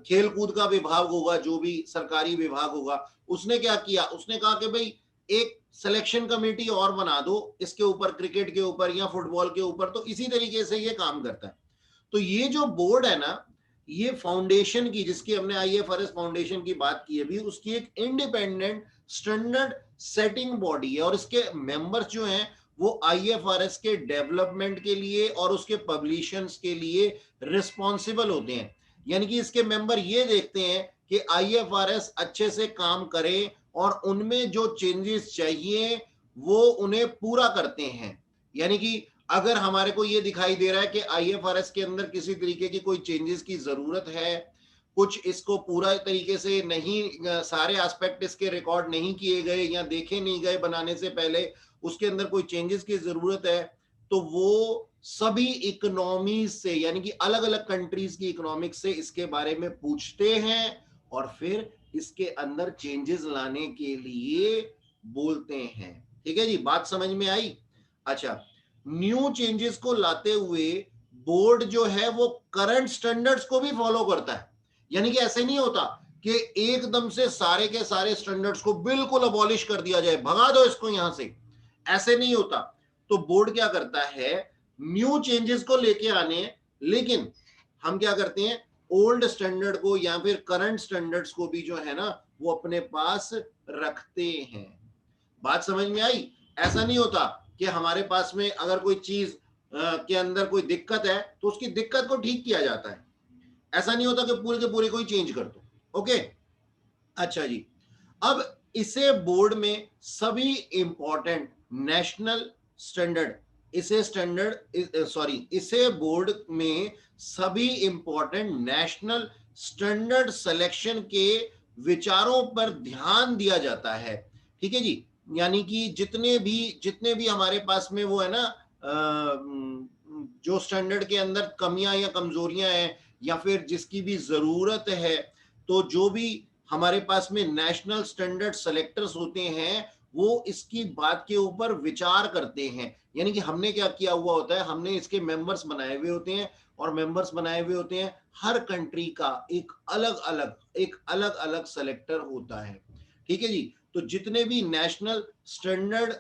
खेल कूद का विभाग होगा, जो भी सरकारी विभाग होगा, उसने क्या किया, उसने कहा कि भाई एक सिलेक्शन कमेटी और बना दो इसके ऊपर, क्रिकेट के ऊपर या फुटबॉल के ऊपर। तो इसी तरीके से ये काम करता है। तो ये जो बोर्ड है ना, ये फाउंडेशन की, जिसकी हमने IFRS फाउंडेशन की बात की अभी, उसकी एक इंडिपेंडेंट स्टैंडर्ड सेटिंग बॉडी है। और इसके मेंबर्स जो हैं वो IFRS के डेवलपमेंट के लिए और उसके पब्लिशंस के लिए रिस्पॉन्सिबल होते हैं। यानी कि इसके मेंबर ये देखते हैं कि IFRS अच्छे से काम करे और उनमें जो चेंजेस चाहिए वो उन्हें पूरा करते हैं। यानी कि अगर हमारे को ये दिखाई दे रहा है कि IFRS के अंदर किसी तरीके की कोई चेंजेस की जरूरत है, कुछ इसको पूरा तरीके से नहीं, सारे एस्पेक्ट इसके रिकॉर्ड नहीं किए गए या देखे नहीं गए बनाने से पहले, उसके अंदर कोई चेंजेस की जरूरत है, तो वो सभी इकोनॉमी से, यानी कि अलग अलग कंट्रीज की इकोनॉमिक्स से इसके बारे में पूछते हैं और फिर इसके अंदर चेंजेस लाने के लिए बोलते हैं, ठीक है जी। बात समझ में आई? अच्छा, न्यू चेंजेस को लाते हुए बोर्ड जो है वो करंट स्टैंडर्ड्स को भी फॉलो करता है। यानी कि ऐसे नहीं होता कि एकदम से सारे के सारे स्टैंडर्ड्स को बिल्कुल अबॉलिश कर दिया जाए, भगा दो इसको यहां से, ऐसे नहीं होता। तो बोर्ड क्या करता है, न्यू चेंजेस को लेके आने, लेकिन हम क्या करते हैं, ओल्ड स्टैंडर्ड को या फिर करंट स्टैंडर्ड्स को भी जो है ना वो अपने पास रखते हैं। बात समझ में आई? ऐसा नहीं होता कि हमारे पास में अगर कोई चीज के अंदर कोई दिक्कत है तो उसकी दिक्कत को ठीक किया जाता है। ऐसा नहीं होता कि पूरे के पूरे कोई चेंज कर दो, ओके। अच्छा जी, अब इसे बोर्ड में सभी इंपॉर्टेंट नेशनल स्टैंडर्ड, इसे बोर्ड में सभी इंपॉर्टेंट नेशनल स्टैंडर्ड सिलेक्शन के विचारों पर ध्यान दिया जाता है, ठीक है जी। यानी कि जितने भी हमारे पास में वो है ना, जो स्टैंडर्ड के अंदर कमियां या कमजोरियां हैं या फिर जिसकी भी जरूरत है, तो जो भी हमारे पास में नेशनल स्टैंडर्ड सेलेक्टर्स होते हैं वो इसकी बात के ऊपर विचार करते हैं। यानी कि हमने क्या किया हुआ होता है, हमने इसके मेंबर्स बनाए हुए होते हैं और मेंबर्स बनाए हुए होते हैं, हर कंट्री का एक अलग अलग सेलेक्टर होता है, ठीक है जी। तो जितने भी नेशनल स्टैंडर्ड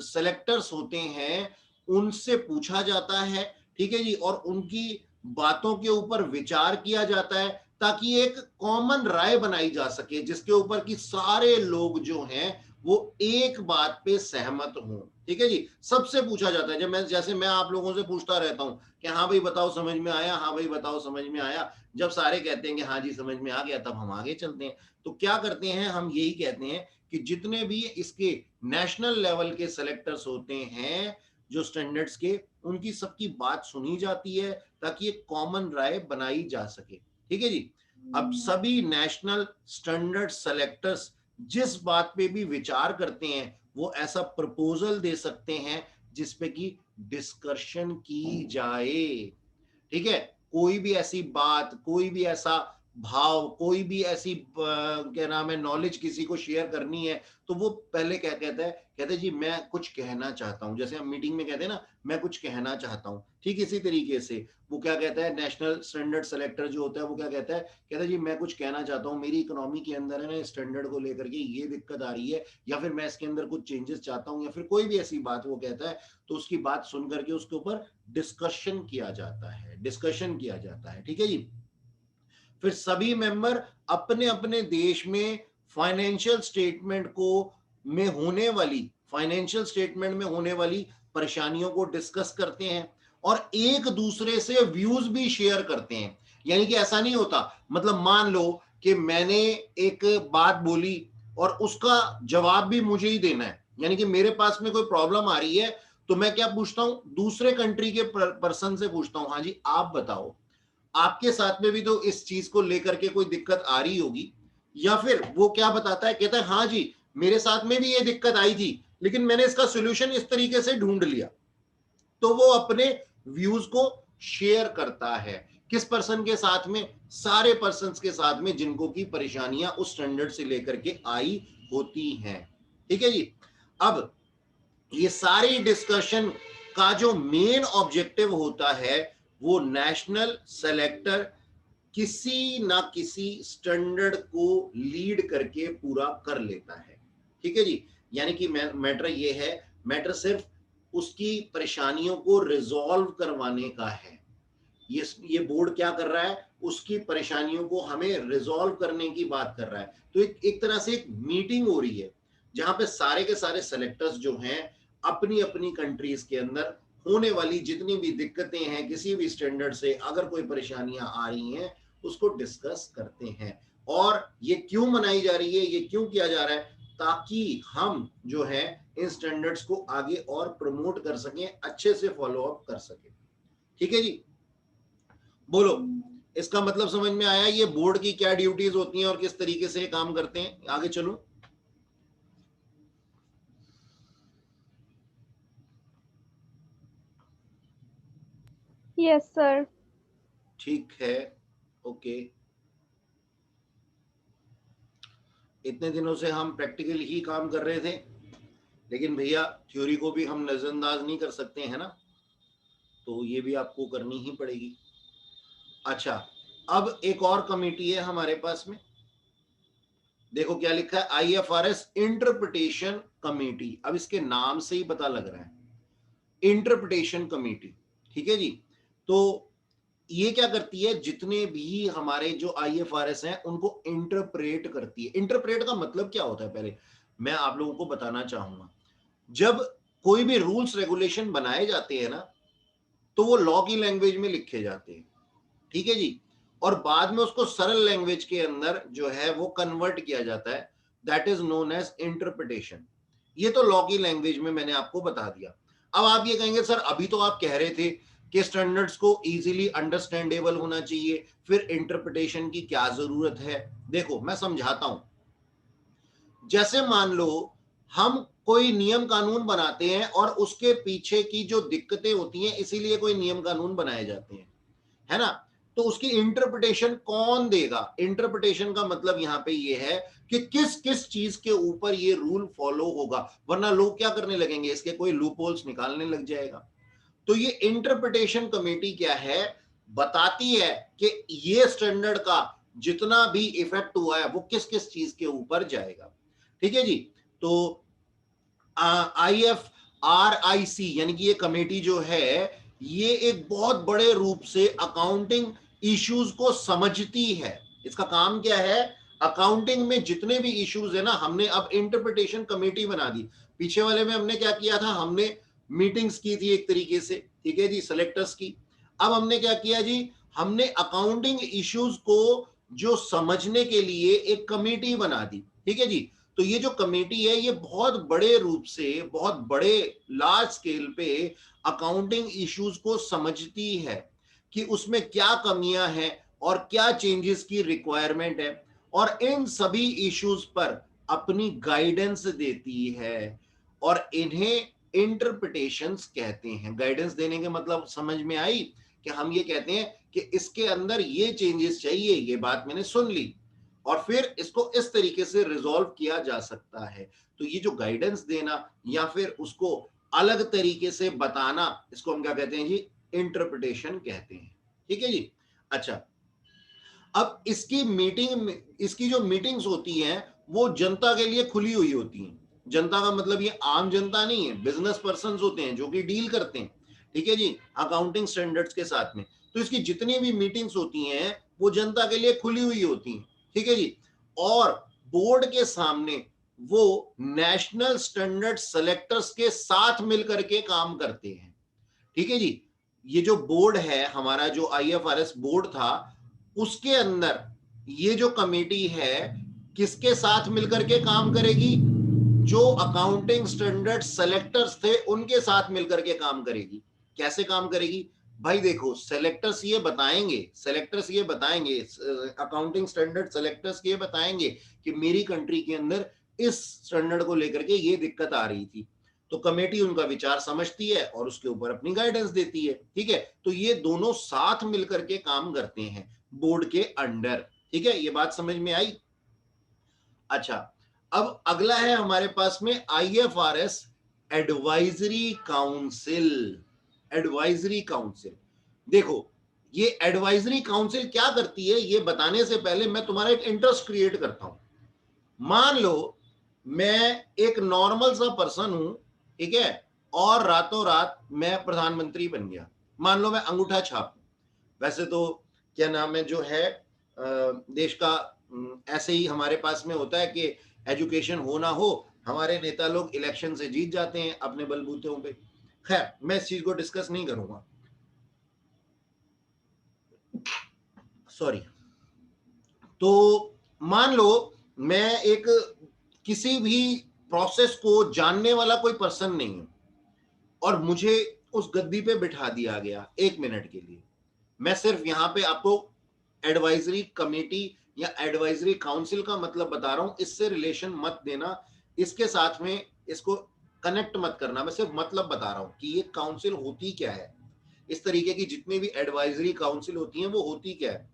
सेलेक्टर्स होते हैं उनसे पूछा जाता है, ठीक है जी, और उनकी बातों के ऊपर विचार किया जाता है ताकि एक कॉमन राय बनाई जा सके जिसके ऊपर कि सारे लोग जो हैं वो एक बात पे सहमत हों। ठीक है जी, सबसे पूछा जाता है, जैसे मैं आप लोगों से पूछता रहता हूं कि हाँ भाई बताओ समझ में आया, हाँ भाई बताओ समझ में आया। जब सारे कहते हैं कि हाँ जी समझ में आ गया, तब हम आगे चलते हैं। तो क्या करते हैं, हम यही कहते हैं कि जितने भी इसके नेशनल लेवल के सेलेक्टर्स होते हैं जो स्टैंडर्ड्स के, उनकी सबकी बात सुनी जाती है ताकि एक कॉमन राय बनाई जा सके। ठीक है जी, अब सभी नेशनल स्टैंडर्ड सेलेक्टर्स जिस बात पे भी विचार करते हैं वो ऐसा प्रपोजल दे सकते हैं जिसपे की डिस्कशन की जाए। ठीक है, कोई भी ऐसी बात, कोई भी ऐसा भाव, कोई भी ऐसी क्या नाम है नॉलेज किसी को शेयर करनी है, तो वो पहले क्या कहता है, कहते जी मैं कुछ कहना चाहता हूं। जैसे हम मीटिंग में कहते हैं ना, मैं कुछ कहना चाहता हूं, ठीक इसी तरीके से वो क्या कहता है, नेशनल स्टैंडर्ड सेलेक्टर जो होता है वो क्या कहता है, कहता है जी मैं कुछ कहना चाहता हूं, मेरी इकोनॉमी के अंदर है ना स्टैंडर्ड को लेकर के ये दिक्कत आ रही है, या फिर मैं इसके अंदर कुछ चेंजेस चाहता हूं, या फिर कोई भी ऐसी बात वो कहता है, तो उसकी बात सुन करके उसके ऊपर डिस्कशन किया जाता है, डिस्कशन किया जाता है। ठीक है जी, फिर सभी मेंबर अपने अपने देश में फाइनेंशियल स्टेटमेंट को में होने वाली फाइनेंशियल स्टेटमेंट में होने वाली परेशानियों को डिस्कस करते हैं और एक दूसरे से व्यूज भी शेयर करते हैं। यानी कि ऐसा नहीं होता, मतलब मान लो कि मैंने एक बात बोली और उसका जवाब भी मुझे ही देना है, यानी कि मेरे पास में कोई प्रॉब्लम आ रही है तो मैं क्या पूछता हूं, दूसरे कंट्री के पर्सन से पूछता हूं, हाँ जी आप बताओ आपके साथ में भी तो इस चीज को लेकर के कोई दिक्कत आ रही होगी। या फिर वो क्या बताता है, कहता है हाँ जी मेरे साथ में भी ये दिक्कत आई थी लेकिन मैंने इसका सॉल्यूशन इस तरीके से ढूंढ लिया। तो वो अपने व्यूज को शेयर करता है किस पर्सन के साथ में, सारे पर्सन्स के साथ में जिनको की परेशानियां उस स्टैंडर्ड से लेकर के आई होती हैं। ठीक है जी, अब ये सारी डिस्कशन का जो मेन ऑब्जेक्टिव होता है वो नेशनल सेलेक्टर किसी ना किसी स्टैंडर्ड को लीड करके पूरा कर लेता है। ठीक है जी, यानी कि मैटर ये है, मैटर सिर्फ उसकी परेशानियों को रिजॉल्व करवाने का है। ये बोर्ड क्या कर रहा है, उसकी परेशानियों को हमें रिजॉल्व करने की बात कर रहा है। तो एक तरह से एक मीटिंग हो रही है जहां पे सारे के सारे सेलेक्टर्स जो हैं अपनी अपनी कंट्रीज के अंदर होने वाली जितनी भी दिक्कतें हैं किसी भी स्टैंडर्ड से, अगर कोई परेशानियां आ रही हैं उसको डिस्कस करते हैं। और ये क्यों मनाई जा रही है, ये क्यों किया जा रहा है, ताकि हम जो है इन स्टैंडर्ड्स को आगे और प्रमोट कर सकें, अच्छे से फॉलो अप कर सकें। ठीक है जी, बोलो इसका मतलब समझ में आया, ये बोर्ड की क्या ड्यूटीज होती हैं और किस तरीके से काम करते हैं। आगे चलो। Yes sir. ठीक है, ओके। इतने दिनों से हम प्रैक्टिकल ही काम कर रहे थे, लेकिन भैया थ्योरी को भी हम नजरअंदाज नहीं कर सकते हैं ना, तो ये भी आपको करनी ही पड़ेगी। अच्छा, अब एक और कमेटी है हमारे पास में, देखो क्या लिखा है, आईएफआरएस इंटरप्रिटेशन कमेटी। अब इसके नाम से ही पता लग रहा है, इंटरप्रिटेशन कमेटी। ठीक है जी, तो ये क्या करती है, जितने भी हमारे जो आईएफआरएस हैं उनको इंटरप्रेट करती है। इंटरप्रेट का मतलब क्या होता है, पहले मैं आप लोगों को बताना चाहूंगा। जब कोई भी रूल्स रेगुलेशन बनाए जाते हैं ना, तो वो लॉ की लैंग्वेज में लिखे जाते हैं। ठीक है जी, और बाद में उसको सरल लैंग्वेज के अंदर जो है वो कन्वर्ट किया जाता है, that is known as interpretation. ये तो लॉ की लैंग्वेज में मैंने आपको बता दिया। अब आप ये कहेंगे सर अभी तो आप कह रहे थे कि स्टैंडर्ड्स को इजीली अंडरस्टैंडेबल होना चाहिए, फिर इंटरप्रिटेशन की क्या जरूरत है। देखो मैं समझाता हूं, जैसे मान लो हम कोई नियम कानून बनाते हैं और उसके पीछे की जो दिक्कतें होती हैं इसीलिए कोई नियम कानून बनाए जाते हैं, है ना। तो उसकी इंटरप्रिटेशन कौन देगा, इंटरप्रिटेशन का मतलब यहां पे ये है कि किस किस चीज के ऊपर ये रूल फॉलो होगा, वरना लोग क्या करने लगेंगे, इसके कोई लूप होल्स निकालने लग जाएगा। तो ये इंटरप्रिटेशन कमेटी क्या है, बताती है कि ये स्टैंडर्ड का जितना भी इफेक्ट हुआ है वो किस किस चीज के ऊपर जाएगा। ठीक है जी, तो IFRIC यानी कि ये कमेटी जो है ये एक बहुत बड़े रूप से अकाउंटिंग इश्यूज को समझती है। इसका काम क्या है, अकाउंटिंग में जितने भी इश्यूज है ना, हमने अब इंटरप्रिटेशन कमेटी बना दी। पीछे वाले में हमने क्या किया था, हमने मीटिंग्स की थी एक तरीके से, ठीक है जी, सेलेक्टर्स की। अब हमने क्या किया जी, हमने अकाउंटिंग इश्यूज को जो समझने के लिए एक कमेटी बना दी, ठीक है जी। तो ये जो कमेटी है ये बहुत बड़े रूप से, बहुत बड़े लार्ज स्केल पे अकाउंटिंग इश्यूज को समझती है कि उसमें क्या कमियां हैं और क्या चेंजेस की रिक्वायरमेंट है, और इन सभी इश्यूज पर अपनी गाइडेंस देती है, और इन्हें इंटरप्रिटेशंस कहते हैं। गाइडेंस देने के मतलब समझ में आई कि हम ये कहते हैं कि इसके अंदर ये चेंजेस चाहिए, ये बात मैंने सुन ली, और फिर इसको इस तरीके से रिजॉल्व किया जा सकता है। तो ये जो गाइडेंस देना या फिर उसको अलग तरीके से बताना, इसको हम क्या कहते हैं जी, इंटरप्रिटेशन कहते हैं, ठीक है जी। अच्छा, अब इसकी जो मीटिंग्स होती हैं वो जनता के लिए खुली हुई होती हैं। जनता का मतलब ये आम जनता नहीं है, बिजनेस पर्संस होते हैं जो कि डील करते हैं, ठीक है जी, अकाउंटिंग स्टैंडर्ड्स के साथ में। तो इसकी जितनी भी मीटिंग्स होती हैं वो जनता के लिए खुली हुई होती हैं, ठीक है जी। और बोर्ड के सामने वो नेशनल स्टैंडर्ड सेलेक्टर्स के साथ मिलकर के काम करते हैं, ठीक है जी। ये जो बोर्ड है हमारा, जो IFRS बोर्ड था, उसके अंदर ये जो कमेटी है किसके साथ मिलकर के काम करेगी, जो अकाउंटिंग स्टैंडर्ड सेलेक्टर्स थे उनके साथ मिलकर के काम करेगी। कैसे काम करेगी भाई, देखो, सेलेक्टर्स ये बताएंगे, अकाउंटिंग स्टैंडर्ड सेलेक्टर्स ये बताएंगे कि मेरी कंट्री के अंदर इस स्टैंडर्ड को लेकर के ये दिक्कत आ रही थी। तो कमेटी उनका विचार समझती है और उसके ऊपर अपनी गाइडेंस देती है, ठीक है। तो ये दोनों साथ मिलकर के काम करते हैं बोर्ड के अंडर, ठीक है। ये बात समझ में आई। अच्छा, अब अगला है हमारे पास में IFRS advisory council. Advisory council, देखो, ये एडवाइजरी काउंसिल क्या करती है ये बताने से पहले मैं तुम्हारा एक इंटरेस्ट क्रिएट करता हूं। मान लो मैं एक नॉर्मल सा पर्सन हूं, ठीक है, और रातों रात मैं प्रधानमंत्री बन गया। मान लो मैं अंगूठा छाप, वैसे तो क्या नाम है जो है देश का, ऐसे ही हमारे पास में होता है कि एजुकेशन हो ना हो, हमारे नेता लोग इलेक्शन से जीत जाते हैं अपने बलबूतों पे। खैर, मैं इस चीज को डिस्कस नहीं करूंगा, सॉरी। तो मान लो मैं एक किसी भी प्रोसेस को जानने वाला कोई पर्सन नहीं हूं, और मुझे उस गद्दी पे बिठा दिया गया 1 मिनट के लिए। मैं सिर्फ यहां पे आपको एडवाइजरी कमेटी या एडवाइजरी काउंसिल का मतलब बता रहा हूं, इससे रिलेशन मत देना, इसके साथ में इसको कनेक्ट मत करना। मैं सिर्फ मतलब बता रहा हूं कि ये काउंसिल होती क्या है, इस तरीके की जितनी भी एडवाइजरी काउंसिल होती हैं वो होती क्या है।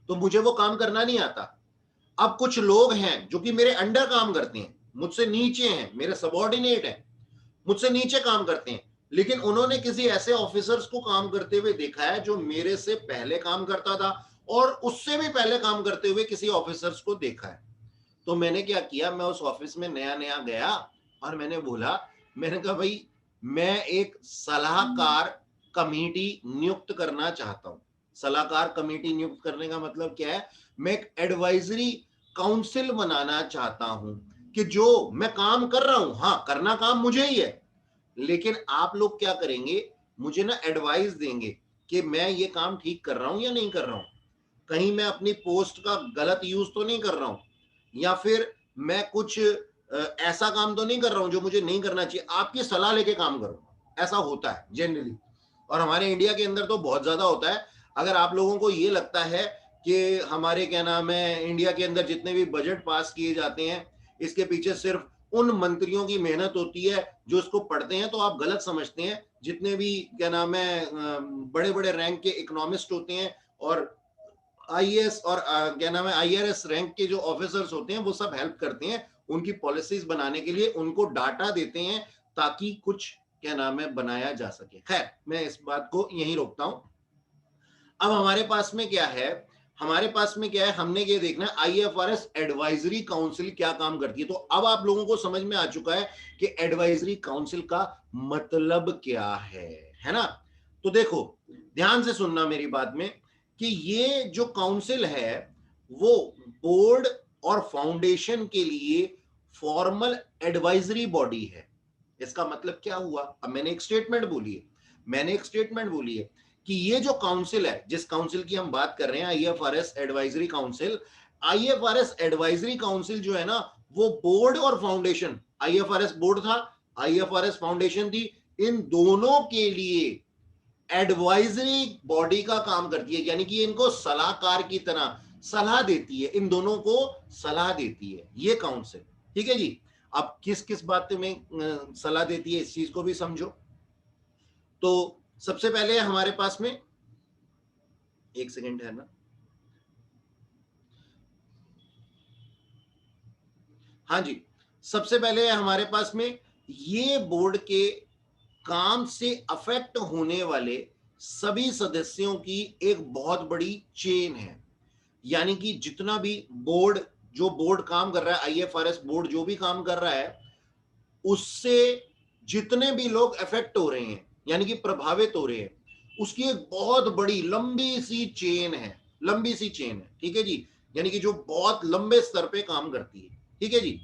तो मुझे वो काम करना नहीं आता। अब कुछ लोग हैं जो कि मेरे अंडर काम करते हैं, मुझसे नीचे हैं, मेरे सबॉर्डिनेट हैं, मुझसे नीचे काम करते हैं, लेकिन उन्होंने किसी ऐसे ऑफिसर्स को काम करते हुए देखा है जो मेरे से पहले काम करता था, और उससे भी पहले काम करते हुए किसी ऑफिसर्स को देखा है। तो मैंने क्या किया, मैं उस ऑफिस में नया नया गया और मैंने बोला, मैंने कहा भाई मैं एक सलाहकार कमेटी नियुक्त करना चाहता हूं। सलाहकार कमेटी नियुक्त करने का मतलब क्या है, मैं एक एडवाइजरी काउंसिल बनाना चाहता हूं कि जो मैं काम कर रहा हूं, हाँ करना काम मुझे ही है, लेकिन आप लोग क्या करेंगे, मुझे ना एडवाइस देंगे कि मैं ये काम ठीक कर रहा हूं या नहीं कर रहा हूं, कहीं मैं अपनी पोस्ट का गलत यूज तो नहीं कर रहा हूं, या फिर मैं कुछ ऐसा काम तो नहीं कर रहा हूं जो मुझे नहीं करना चाहिए। आपकी सलाह लेके काम करो, ऐसा होता है जनरली, और हमारे इंडिया के अंदर तो बहुत ज्यादा होता है। अगर आप लोगों को ये लगता है कि हमारे क्या नाम है इंडिया के अंदर जितने भी बजट पास किए जाते हैं इसके पीछे सिर्फ उन मंत्रियों की मेहनत होती है जो इसको पढ़ते हैं, तो आप गलत समझते हैं। जितने भी क्या नाम है बड़े बड़े रैंक के इकोनॉमिस्ट होते हैं और IAS और क्या नाम है IRS रैंक के जो ऑफिसर्स होते हैं वो सब हेल्प करते हैं उनकी पॉलिसीज बनाने के लिए, उनको डाटा देते हैं ताकि कुछ क्या नाम है बनाया जा सके। खैर, मैं इस बात को यहीं रोकता हूं। अब हमारे पास में क्या है, हमने ये देखना है IFRS एडवाइजरी काउंसिल क्या काम करती है। तो अब आप लोगों को समझ में आ चुका है कि एडवाइजरी काउंसिल का मतलब क्या है ना। तो देखो, ध्यान से सुनना मेरी बात में, कि ये जो काउंसिल है वो बोर्ड और फाउंडेशन के लिए फॉर्मल एडवाइजरी बॉडी है। इसका मतलब क्या हुआ? अब मैंने एक स्टेटमेंट बोली है कि ये जो काउंसिल है, जिस काउंसिल की हम बात कर रहे हैं, IFRS advisory council, IFRS advisory council जो है ना, वो बोर्ड और फाउंडेशन, आईएफआरएस बोर्ड था, आईएफआरएस फाउंडेशन थी, इन दोनों के लिए एडवाइजरी बॉडी का काम करती है, यानी कि इनको सलाहकार की तरह सलाह देती है, इन दोनों को सलाह देती है ये काउंसिल। ठीक है जी। अब किस किस बात में सलाह देती है, इस चीज को भी समझो। तो सबसे पहले हमारे पास में, एक सेकेंड है ना, हाँ जी, सबसे पहले हमारे पास में ये बोर्ड के काम से अफेक्ट होने वाले सभी सदस्यों की एक बहुत बड़ी चेन है। यानी कि जितना भी बोर्ड, जो बोर्ड काम कर रहा है, आईएफआरएस बोर्ड जो भी काम कर रहा है, उससे जितने भी लोग अफेक्ट हो रहे हैं, यानी कि प्रभावित हो रहे हैं, उसकी एक बहुत बड़ी लंबी सी चेन है, ठीक है जी, यानी कि जो बहुत लंबे स्तर पे काम करती है। ठीक है जी।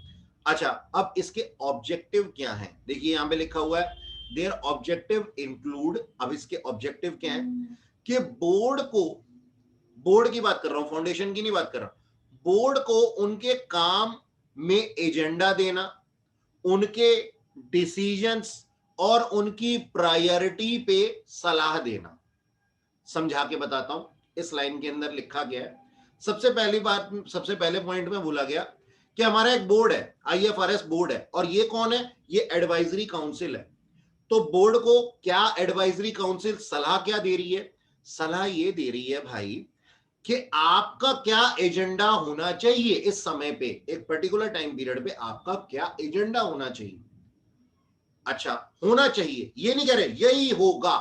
अच्छा, अब इसके ऑब्जेक्टिव क्या है? देखिए यहां पे लिखा हुआ है देयर ऑब्जेक्टिव इंक्लूड। अब इसके ऑब्जेक्टिव क्या है कि बोर्ड को, बोर्ड की बात कर रहा हूं, फाउंडेशन की नहीं बात कर रहा हूं, बोर्ड को उनके काम में एजेंडा देना, उनके डिसीजंस और उनकी प्रायोरिटी पे सलाह देना। समझा के बताता हूं, इस लाइन के अंदर लिखा गया है। सबसे पहली बात, सबसे पहले पॉइंट में बोला गया कि हमारा एक बोर्ड है, आईएफआरएस बोर्ड है, और ये कौन है? ये एडवाइजरी काउंसिल है। तो बोर्ड को क्या एडवाइजरी काउंसिल सलाह क्या दे रही है? सलाह ये दे रही है भाई कि आपका क्या एजेंडा होना चाहिए इस समय पे, एक पर्टिकुलर टाइम पीरियड पे आपका क्या एजेंडा होना चाहिए। अच्छा, होना चाहिए, ये नहीं कह रहे यही होगा,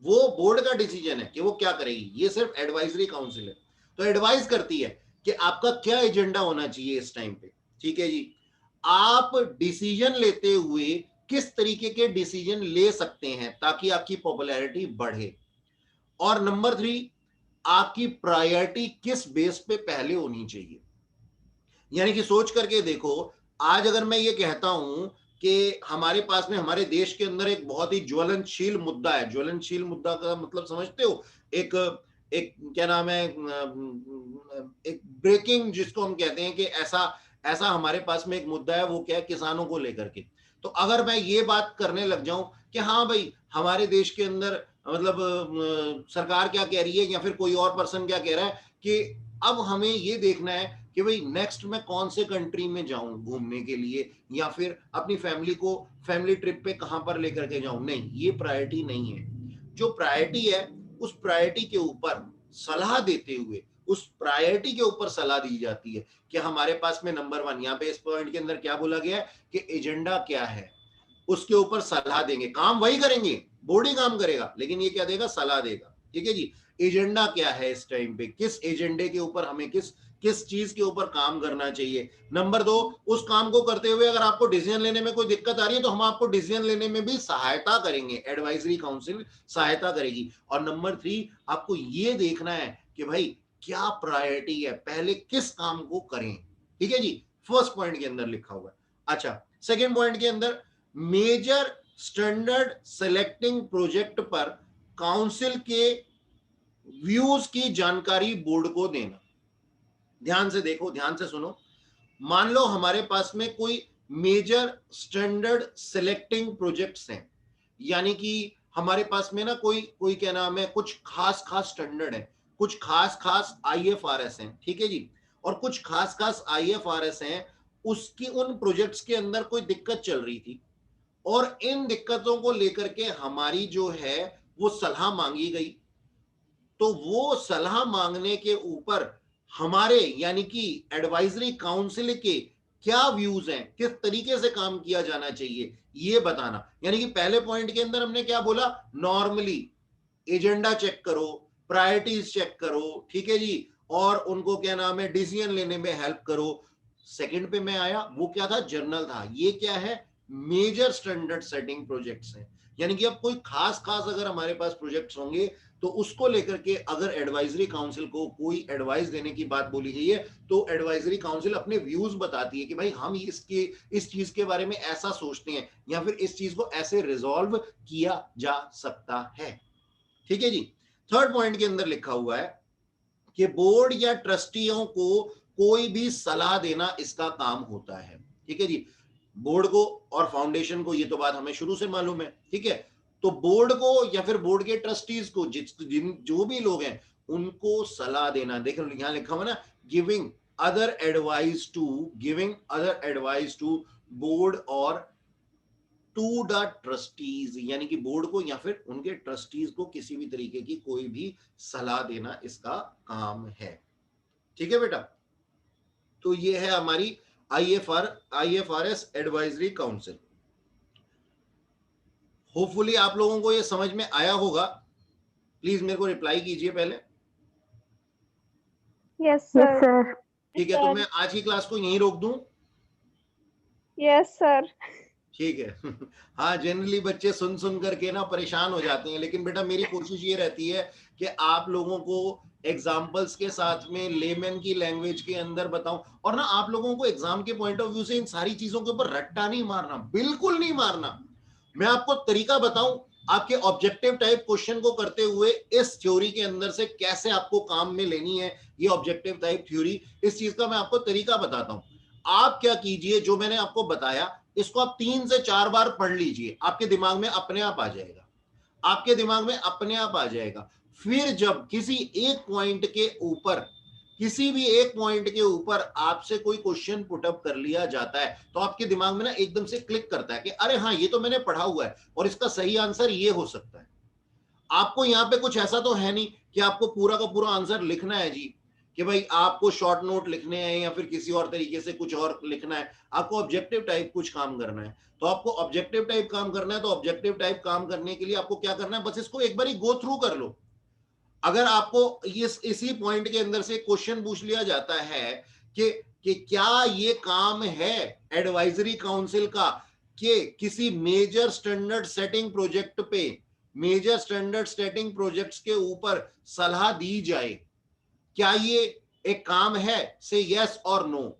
वो बोर्ड का डिसीजन है कि वो क्या करेगी, ये सिर्फ एडवाइजरी काउंसिल है। तो एडवाइस करती है कि आपका क्या एजेंडा होना चाहिए इस टाइम पे। ठीक है जी। आप डिसीजन लेते हुए किस तरीके के डिसीजन ले सकते हैं ताकि आपकी पॉपुलैरिटी बढ़े, और नंबर 3, आपकी प्रायोरिटी किस बेस पे पहले होनी चाहिए। यानी कि सोच करके देखो, आज अगर मैं ये कहता हूं कि हमारे पास में, हमारे देश के अंदर एक बहुत ही ज्वलनशील मुद्दा है, ज्वलनशील मुद्दा का मतलब समझते हो, एक एक क्या नाम है, एक ब्रेकिंग जिसको हम कहते हैं कि ऐसा ऐसा हमारे पास में एक मुद्दा है, वो क्या है? किसानों को लेकर के। तो अगर मैं ये बात करने लग जाऊं कि हाँ भाई, हमारे देश के अंदर मतलब सरकार क्या कह रही है या फिर कोई और पर्सन क्या कह रहा है कि अब हमें ये देखना है कि भाई नेक्स्ट मैं कौन से कंट्री में जाऊं घूमने के लिए, या फिर अपनी फैमिली को फैमिली ट्रिप पे कहां पर लेकर के जाऊं, नहीं, ये प्रायोरिटी नहीं है। जो प्रायोरिटी है, उस प्रायोरिटी के ऊपर सलाह देते हुए, उस प्रायोरिटी के ऊपर सलाह दी जाती है कि हमारे पास में नंबर 1, यहाँ पे इस पॉइंट के अंदर क्या बोला गया है कि एजेंडा क्या है, उसके ऊपर सलाह देंगे। काम वही करेंगे, बोर्ड ही काम करेगा, लेकिन ये क्या देगा? सलाह देगा। ठीक है जी। एजेंडा क्या है इस टाइम पे, किस एजेंडे के ऊपर हमें किस किस चीज के ऊपर काम करना चाहिए। नंबर 2, उस काम को करते हुए अगर आपको डिसीजन लेने में कोई दिक्कत आ रही है तो हम आपको डिसीजन लेने में भी सहायता करेंगे, एडवाइजरी काउंसिल सहायता करेगी। और नंबर 3, आपको ये देखना है कि भाई क्या प्रायोरिटी है, पहले किस काम को करें। ठीक है जी, फर्स्ट पॉइंट के अंदर लिखा हुआ है। अच्छा, सेकेंड पॉइंट के अंदर, मेजर स्टैंडर्ड सेलेक्टिंग प्रोजेक्ट पर काउंसिल के व्यूज की जानकारी बोर्ड को देना। ध्यान से देखो, ध्यान से सुनो। मान लो हमारे पास में कोई मेजर स्टैंडर्ड सेलेक्टिंग प्रोजेक्ट्स हैं, यानी कि हमारे पास में ना कोई कोई क्या नाम है, कुछ खास खास स्टैंडर्ड है, कुछ खास खास आईएफआरएस हैं। ठीक है जी। और कुछ खास खास आईएफआरएस हैं, उसकी उन प्रोजेक्ट्स के अंदर कोई दिक्कत चल रही थी, और इन दिक्कतों को लेकर के हमारी जो है वो सलाह मांगी गई। तो वो सलाह मांगने के ऊपर हमारे, यानी कि एडवाइजरी काउंसिल के क्या व्यूज हैं, किस तरीके से काम किया जाना चाहिए, ये बताना। यानी कि पहले पॉइंट के अंदर हमने क्या बोला? नॉर्मली एजेंडा चेक करो, प्रायोरिटीज चेक करो, ठीक है जी, और उनको क्या नाम है, डिसीजन लेने में हेल्प करो। सेकंड पे मैं आया, वो क्या था? जर्नल था। ये क्या है? मेजर स्टैंडर्ड सेटिंग प्रोजेक्ट्स हैं, यानी कि अब कोई खास अगर हमारे पास प्रोजेक्ट्स होंगे तो उसको लेकर के अगर एडवाइजरी काउंसिल को कोई एडवाइस देने की बात बोली गई है तो एडवाइजरी काउंसिल अपने व्यूज बताती है कि भाई हम इस चीज के बारे में ऐसा सोचते हैं या फिर इस चीज को ऐसे रिजॉल्व किया जा सकता है। ठीक है जी। थर्ड पॉइंट के अंदर लिखा हुआ है कि बोर्ड या ट्रस्टियों को कोई भी सलाह देना इसका काम होता है। ठीक है जी। बोर्ड को और फाउंडेशन को ये तो बात हमें शुरू से मालूम है। ठीक है, तो बोर्ड को या फिर बोर्ड के ट्रस्टीज को जो भी लोग हैं उनको सलाह देना, देखो यहां लिखा हुआ ना, giving other advice to board और टू द ट्रस्टीज, यानी कि बोर्ड को या फिर उनके ट्रस्टीज को किसी भी तरीके की कोई भी सलाह देना इसका काम है। ठीक है बेटा, तो ये है हमारी IFRS एडवाइजरी काउंसिल। होपफुली आप लोगों को ये समझ में आया होगा। प्लीज मेरे को रिप्लाई कीजिए पहले। Yes sir. ठीक है, तो मैं आज की क्लास को यहीं रोक दूं? Yes sir. ठीक है। हाँ, जनरली बच्चे सुन करके ना परेशान हो जाते हैं, लेकिन बेटा मेरी कोशिश ये रहती है कि आप लोगों को एग्जाम्पल्स के साथ में लेमन की लैंग्वेज के अंदर बताऊं, और ना आप लोगों को एग्जाम के पॉइंट ऑफ व्यू से इन सारी चीजों के ऊपर रट्टा नहीं मारना, बिल्कुल नहीं मारना। मैं आपको तरीका बताऊं आपके ऑब्जेक्टिव टाइप क्वेश्चन को करते हुए इस थ्योरी के अंदर से कैसे आपको काम में लेनी है ये ऑब्जेक्टिव टाइप थ्योरी, इस चीज का मैं आपको तरीका बताता हूं। आप क्या कीजिए, जो मैंने आपको बताया इसको आप 3 से 4 बार पढ़ लीजिए, आपके दिमाग में अपने आप आ जाएगा, आपके दिमाग में अपने आप आ जाएगा। फिर जब किसी एक पॉइंट के ऊपर आपसे कोई क्वेश्चन पुटअप कर लिया जाता है तो आपके दिमाग में ना एकदम से क्लिक करता है कि अरे हाँ ये तो मैंने पढ़ा हुआ है और इसका सही आंसर ये हो सकता है। आपको यहाँ पे कुछ ऐसा तो है नहीं कि आपको पूरा का पूरा आंसर लिखना है जी, कि भाई आपको शॉर्ट नोट लिखने हैं या फिर किसी और तरीके से कुछ और लिखना है। आपको ऑब्जेक्टिव टाइप कुछ काम करना है, तो आपको ऑब्जेक्टिव टाइप काम करना है, तो ऑब्जेक्टिव टाइप काम करने के लिए आपको क्या करना है, बस इसको एक बार गो थ्रू कर लो। अगर आपको इसी पॉइंट के अंदर से क्वेश्चन पूछ लिया जाता है कि क्या ये काम है एडवाइजरी काउंसिल का कि किसी मेजर स्टैंडर्ड सेटिंग प्रोजेक्ट्स के ऊपर सलाह दी जाए, क्या ये एक काम है, से यस और नो।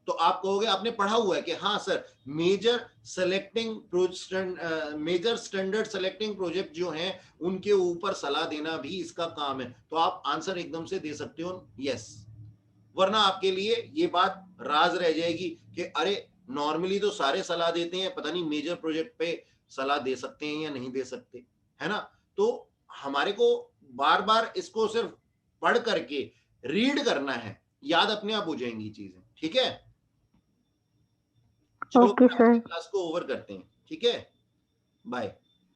तो आप कहोगे आपने पढ़ा हुआ है कि हाँ sir, major standard selecting project जो हैं उनके ऊपर सलाह देना भी इसका काम है, तो आप आंसर एकदम से दे सकते हो यस। वरना आपके लिए ये बात राज रह जाएगी कि अरे नॉर्मली तो सारे सलाह देते हैं, पता नहीं मेजर प्रोजेक्ट पे सलाह दे सकते हैं या नहीं दे सकते, है ना। तो हमारे को बार बार इसको सिर्फ पढ़ करके रीड करना है, याद अपने आप हो जाएंगी चीजें। ठीक है, चलो ओके सर। क्लास को ओवर करते हैं। ठीक है, बाय।